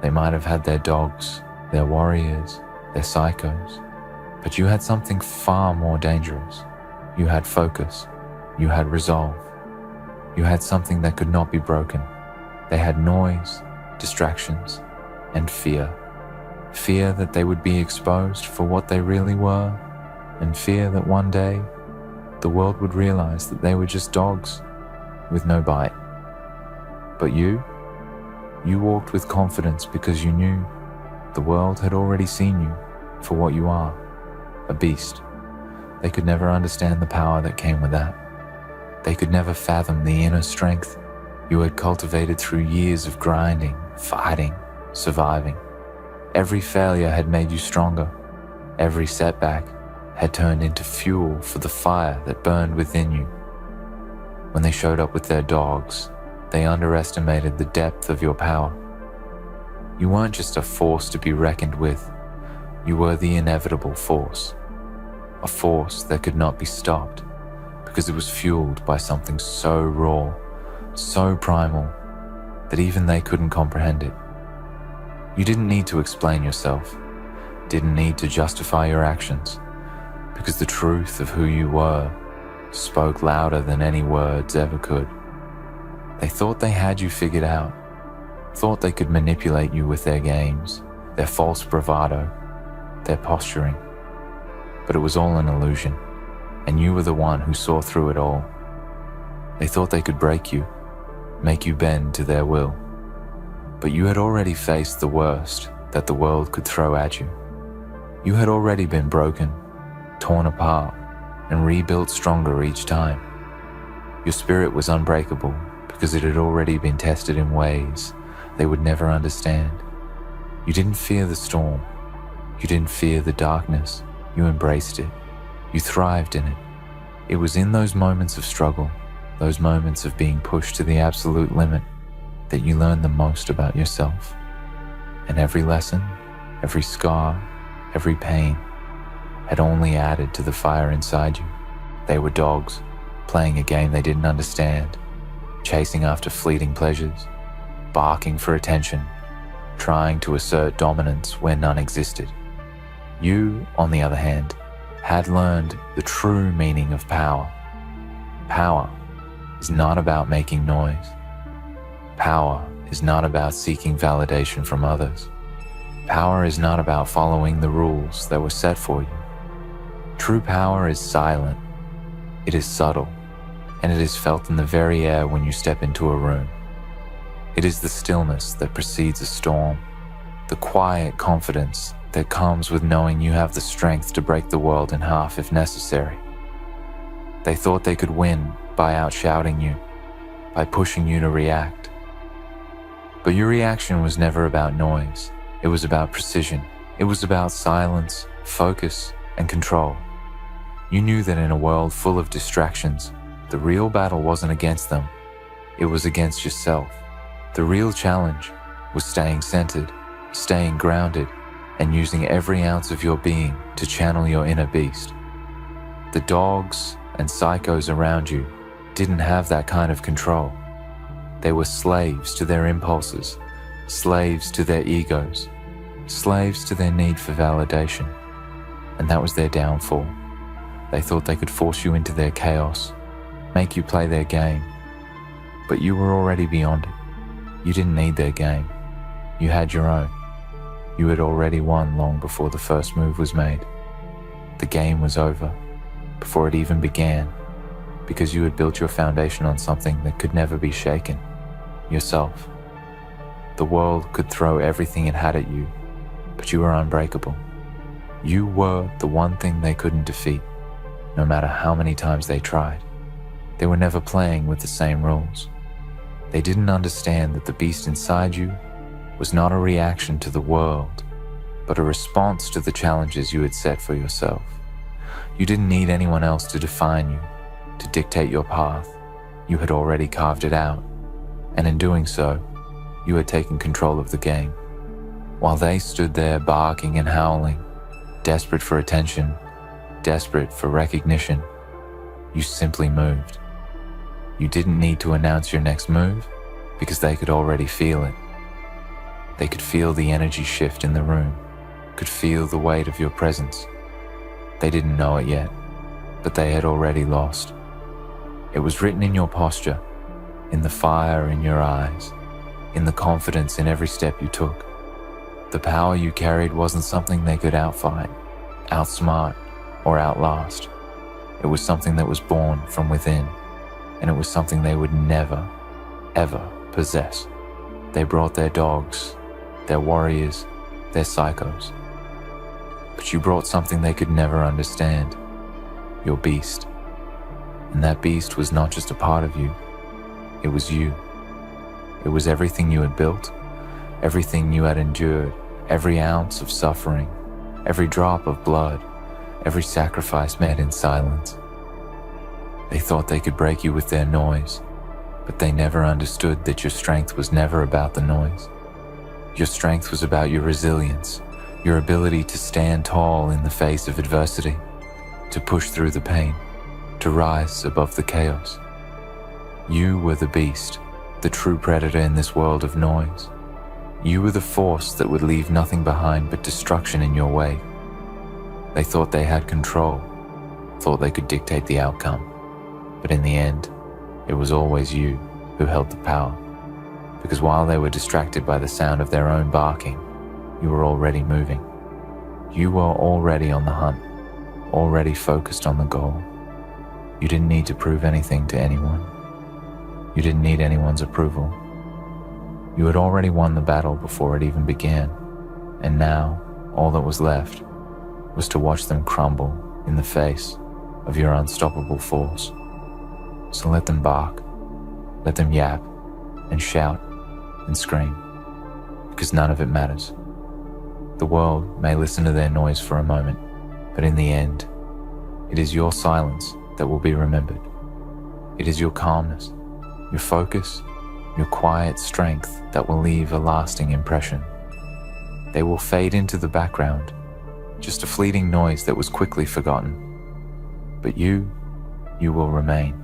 They might have had their dogs, their warriors, their psychos, but you had something far more dangerous. You had focus. You had resolve. You had something that could not be broken. They had noise, distractions, and fear. Fear that they would be exposed for what they really were, and fear that one day the world would realize that they were just dogs with no bite. But you walked with confidence because you knew the world had already seen you for what you are, a beast. They could never understand the power that came with that. They could never fathom the inner strength you had cultivated through years of grinding, fighting, surviving. Every failure had made you stronger. Every setback had turned into fuel for the fire that burned within you. When they showed up with their dogs, they underestimated the depth of your power. You weren't just a force to be reckoned with. You were the inevitable force. A force that could not be stopped because it was fueled by something so raw, so primal, that even they couldn't comprehend it. You didn't need to explain yourself, didn't need to justify your actions, because the truth of who you were spoke louder than any words ever could. They thought they had you figured out, thought they could manipulate you with their games, their false bravado, their posturing. But it was all an illusion, and you were the one who saw through it all. They thought they could break you, make you bend to their will. But you had already faced the worst that the world could throw at you. You had already been broken, torn apart, and rebuilt stronger each time. Your spirit was unbreakable because it had already been tested in ways they would never understand. You didn't fear the storm. You didn't fear the darkness. You embraced it. You thrived in it. It was in those moments of struggle, those moments of being pushed to the absolute limit, that you learned the most about yourself. And every lesson, every scar, every pain had only added to the fire inside you. They were dogs, playing a game they didn't understand, chasing after fleeting pleasures, barking for attention, trying to assert dominance where none existed. You, on the other hand, had learned the true meaning of power. Power is not about making noise. Power is not about seeking validation from others. Power is not about following the rules that were set for you. True power is silent. It is subtle, and it is felt in the very air when you step into a room. It is the stillness that precedes a storm, the quiet confidence that comes with knowing you have the strength to break the world in half if necessary. They thought they could win by outshouting you, by pushing you to react. But your reaction was never about noise. It was about precision. It was about silence, focus, and control. You knew that in a world full of distractions, the real battle wasn't against them. It was against yourself. The real challenge was staying centered, staying grounded, and using every ounce of your being to channel your inner beast. The dogs and psychos around you didn't have that kind of control. They were slaves to their impulses, slaves to their egos, slaves to their need for validation. And that was their downfall. They thought they could force you into their chaos, make you play their game. But you were already beyond it. You didn't need their game. You had your own. You had already won long before the first move was made. The game was over before it even began, because you had built your foundation on something that could never be shaken, yourself. The world could throw everything it had at you, but you were unbreakable. You were the one thing they couldn't defeat, no matter how many times they tried. They were never playing with the same rules. They didn't understand that the beast inside you was not a reaction to the world, but a response to the challenges you had set for yourself. You didn't need anyone else to define you, to dictate your path. You had already carved it out, and in doing so, you had taken control of the game. While they stood there barking and howling, desperate for attention, desperate for recognition, you simply moved. You didn't need to announce your next move because they could already feel it. They could feel the energy shift in the room, could feel the weight of your presence. They didn't know it yet, but they had already lost. It was written in your posture, in the fire in your eyes, in the confidence in every step you took. The power you carried wasn't something they could outfight, outsmart, or outlast. It was something that was born from within, and it was something they would never, ever possess. They brought their dogs, their warriors, their psychos. But you brought something they could never understand, your beast. And that beast was not just a part of you, it was you. It was everything you had built, everything you had endured, every ounce of suffering, every drop of blood, every sacrifice made in silence. They thought they could break you with their noise, but they never understood that your strength was never about the noise. Your strength was about your resilience, your ability to stand tall in the face of adversity, to push through the pain, to rise above the chaos. You were the beast, the true predator in this world of noise. You were the force that would leave nothing behind but destruction in your way. They thought they had control, thought they could dictate the outcome. But in the end, it was always you who held the power. Because while they were distracted by the sound of their own barking, you were already moving. You were already on the hunt, already focused on the goal. You didn't need to prove anything to anyone. You didn't need anyone's approval. You had already won the battle before it even began, and now all that was left was to watch them crumble in the face of your unstoppable force. So let them bark, let them yap and shout and scream, because none of it matters. The world may listen to their noise for a moment, but in the end, it is your silence that will be remembered. It is your calmness, your focus, your quiet strength that will leave a lasting impression. They will fade into the background, just a fleeting noise that was quickly forgotten. But you will remain.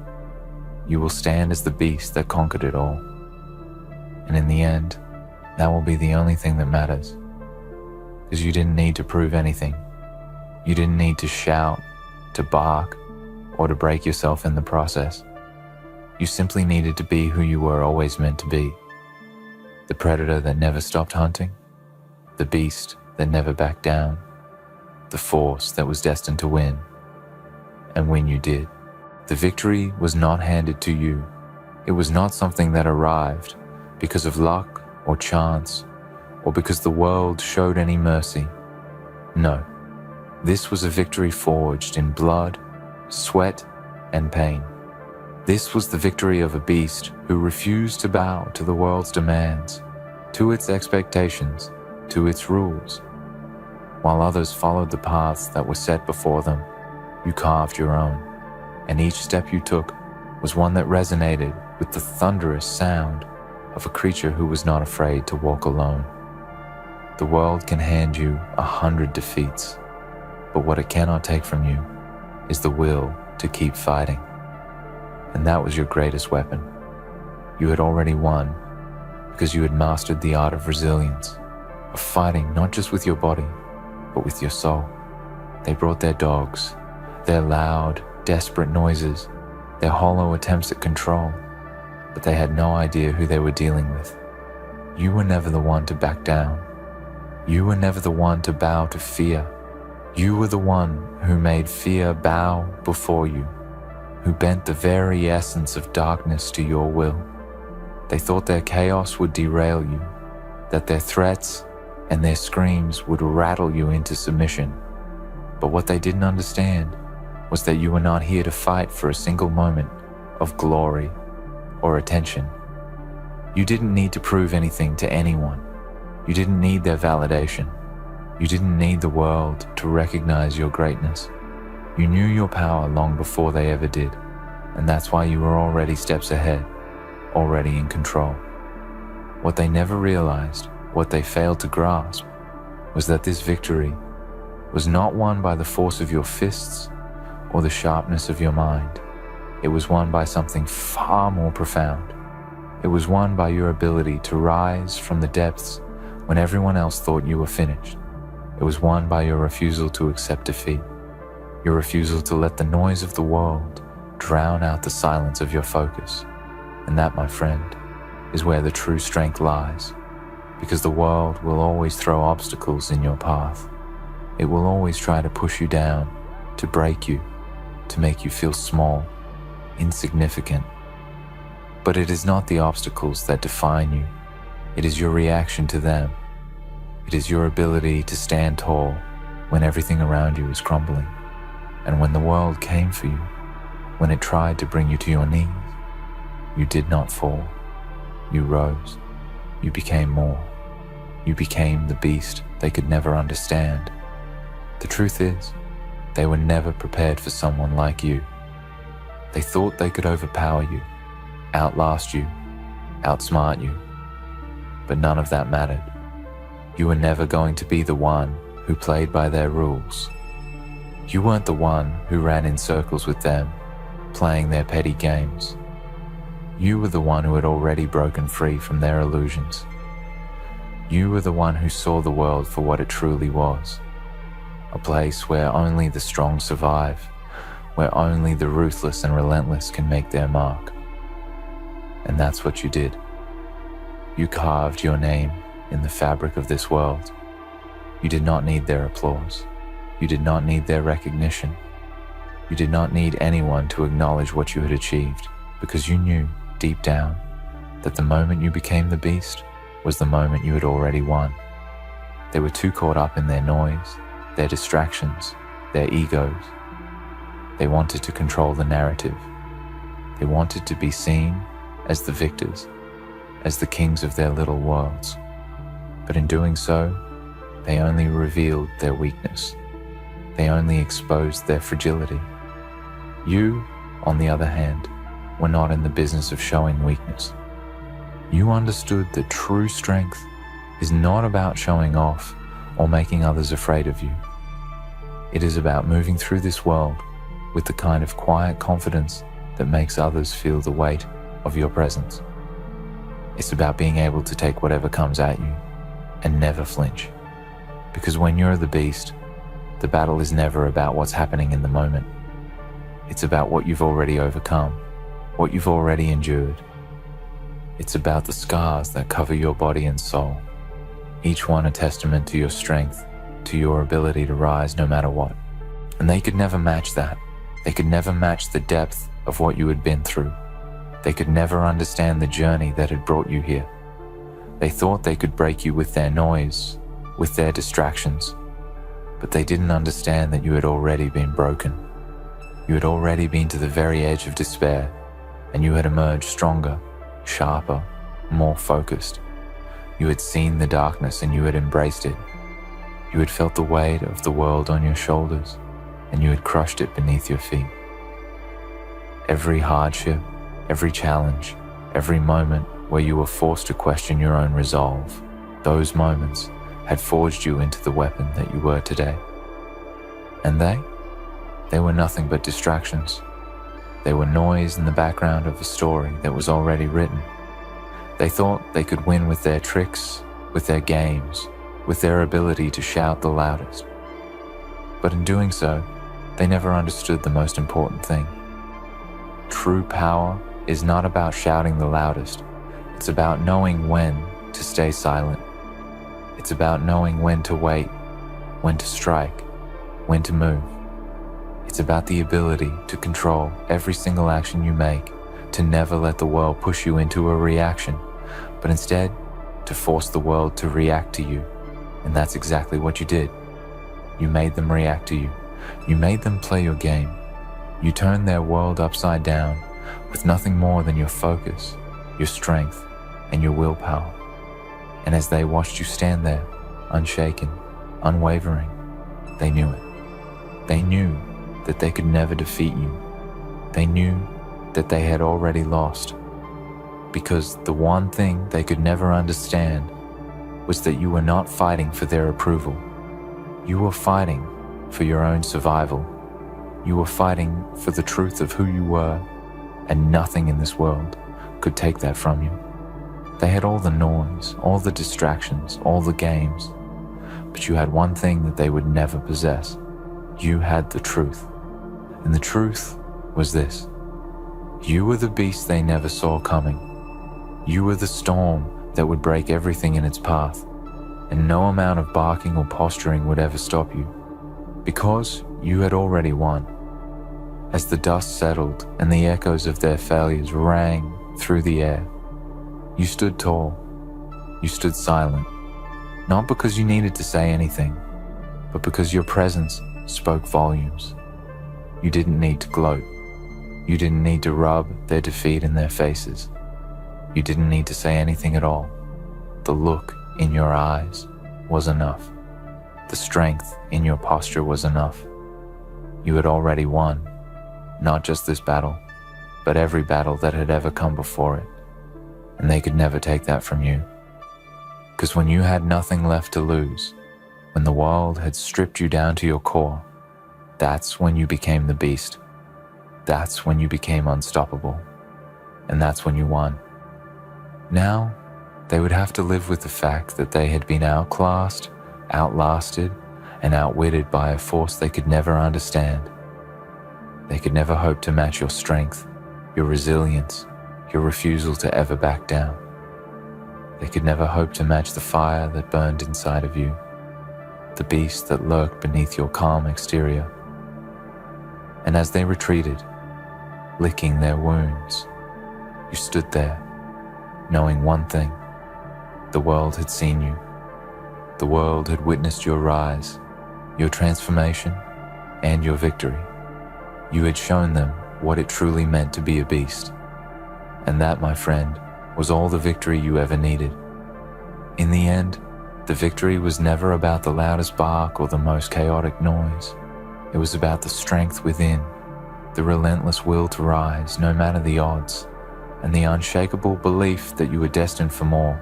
You will stand as the beast that conquered it all. And in the end, that will be the only thing that matters. Because you didn't need to prove anything. You didn't need to shout, to bark, or to break yourself in the process. You simply needed to be who you were always meant to be. The predator that never stopped hunting, the beast that never backed down, the force that was destined to win. And when you did, the victory was not handed to you. It was not something that arrived because of luck or chance, or because the world showed any mercy. No, this was a victory forged in blood, sweat, and pain. This was the victory of a beast who refused to bow to the world's demands, to its expectations, to its rules. While others followed the paths that were set before them, you carved your own, and each step you took was one that resonated with the thunderous sound of a creature who was not afraid to walk alone. The world can hand you 100 defeats, but what it cannot take from you is the will to keep fighting. And that was your greatest weapon. You had already won because you had mastered the art of resilience, of fighting not just with your body, but with your soul. They brought their dogs, their loud, desperate noises, their hollow attempts at control, but they had no idea who they were dealing with. You were never the one to back down. You were never the one to bow to fear. You were the one who made fear bow before you, who bent the very essence of darkness to your will. They thought their chaos would derail you, that their threats and their screams would rattle you into submission. But what they didn't understand was that you were not here to fight for a single moment of glory or attention. You didn't need to prove anything to anyone. You didn't need their validation. You didn't need the world to recognize your greatness. You knew your power long before they ever did, and that's why you were already steps ahead, already in control. What they never realized, what they failed to grasp, was that this victory was not won by the force of your fists or the sharpness of your mind. It was won by something far more profound. It was won by your ability to rise from the depths when everyone else thought you were finished. It was won by your refusal to accept defeat, your refusal to let the noise of the world drown out the silence of your focus. And that, my friend, is where the true strength lies, because the world will always throw obstacles in your path. It will always try to push you down, to break you, to make you feel small, insignificant. But it is not the obstacles that define you. It is your reaction to them. It is your ability to stand tall when everything around you is crumbling. And when the world came for you, when it tried to bring you to your knees, you did not fall. You rose. You became more. You became the beast they could never understand. The truth is, they were never prepared for someone like you. They thought they could overpower you, outlast you, outsmart you. But none of that mattered. You were never going to be the one who played by their rules. You weren't the one who ran in circles with them, playing their petty games. You were the one who had already broken free from their illusions. You were the one who saw the world for what it truly was. A place where only the strong survive, where only the ruthless and relentless can make their mark. And that's what you did. You carved your name in the fabric of this world. You did not need their applause. You did not need their recognition. You did not need anyone to acknowledge what you had achieved, because you knew, deep down, that the moment you became the beast was the moment you had already won. They were too caught up in their noise, their distractions, their egos. They wanted to control the narrative. They wanted to be seen as the victors, as the kings of their little worlds. But in doing so, they only revealed their weakness. They only exposed their fragility. You, on the other hand, were not in the business of showing weakness. You understood that true strength is not about showing off or making others afraid of you. It is about moving through this world with the kind of quiet confidence that makes others feel the weight of your presence. It's about being able to take whatever comes at you and never flinch. Because when you're the beast, the battle is never about what's happening in the moment. It's about what you've already overcome, what you've already endured. It's about the scars that cover your body and soul, each one a testament to your strength, to your ability to rise no matter what. And they could never match that. They could never match the depth of what you had been through. They could never understand the journey that had brought you here. They thought they could break you with their noise, with their distractions, but they didn't understand that you had already been broken. You had already been to the very edge of despair, and you had emerged stronger, sharper, more focused. You had seen the darkness and you had embraced it. You had felt the weight of the world on your shoulders, and you had crushed it beneath your feet. Every hardship, every challenge, every moment where you were forced to question your own resolve, those moments had forged you into the weapon that you were today. And they were nothing but distractions. They were noise in the background of a story that was already written. They thought they could win with their tricks, with their games, with their ability to shout the loudest. But in doing so, they never understood the most important thing. True power is not about shouting the loudest. It's about knowing when to stay silent. It's about knowing when to wait, when to strike, when to move. It's about the ability to control every single action you make, to never let the world push you into a reaction, but instead to force the world to react to you. And that's exactly what you did. You made them react to you. You made them play your game. You turned their world upside down with nothing more than your focus, your strength, and your willpower. And as they watched you stand there, unshaken, unwavering, they knew it. They knew that they could never defeat you. They knew that they had already lost, because the one thing they could never understand was that you were not fighting for their approval. You were fighting for your own survival. You were fighting for the truth of who you were, and nothing in this world could take that from you. They had all the noise, all the distractions, all the games, but you had one thing that they would never possess. You had the truth. And the truth was this: you were the beast they never saw coming. You were the storm that would break everything in its path, and no amount of barking or posturing would ever stop you, because you had already won. As the dust settled and the echoes of their failures rang through the air, you stood tall, you stood silent, not because you needed to say anything, but because your presence spoke volumes. You didn't need to gloat. You didn't need to rub their defeat in their faces. You didn't need to say anything at all. The look in your eyes was enough. The strength in your posture was enough. You had already won, not just this battle, but every battle that had ever come before it. And they could never take that from you. Because when you had nothing left to lose, when the world had stripped you down to your core, that's when you became the beast. That's when you became unstoppable. And that's when you won. Now, they would have to live with the fact that they had been outclassed, outlasted, and outwitted by a force they could never understand. They could never hope to match your strength, your resilience, your refusal to ever back down. They could never hope to match the fire that burned inside of you, the beast that lurked beneath your calm exterior. And as they retreated, licking their wounds, you stood there, knowing one thing: the world had seen you. The world had witnessed your rise, your transformation, and your victory. You had shown them what it truly meant to be a beast. And that, my friend, was all the victory you ever needed. In the end, the victory was never about the loudest bark or the most chaotic noise. It was about the strength within, the relentless will to rise no matter the odds, and the unshakable belief that you were destined for more.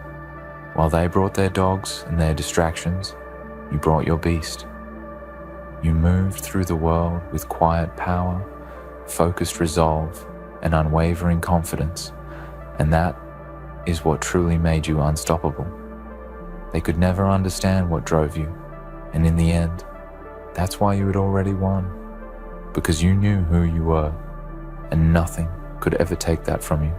While they brought their dogs and their distractions, you brought your beast. You moved through the world with quiet power, focused resolve, and unwavering confidence, and that is what truly made you unstoppable. They could never understand what drove you, and in the end, that's why you had already won, because you knew who you were, and nothing could ever take that from you.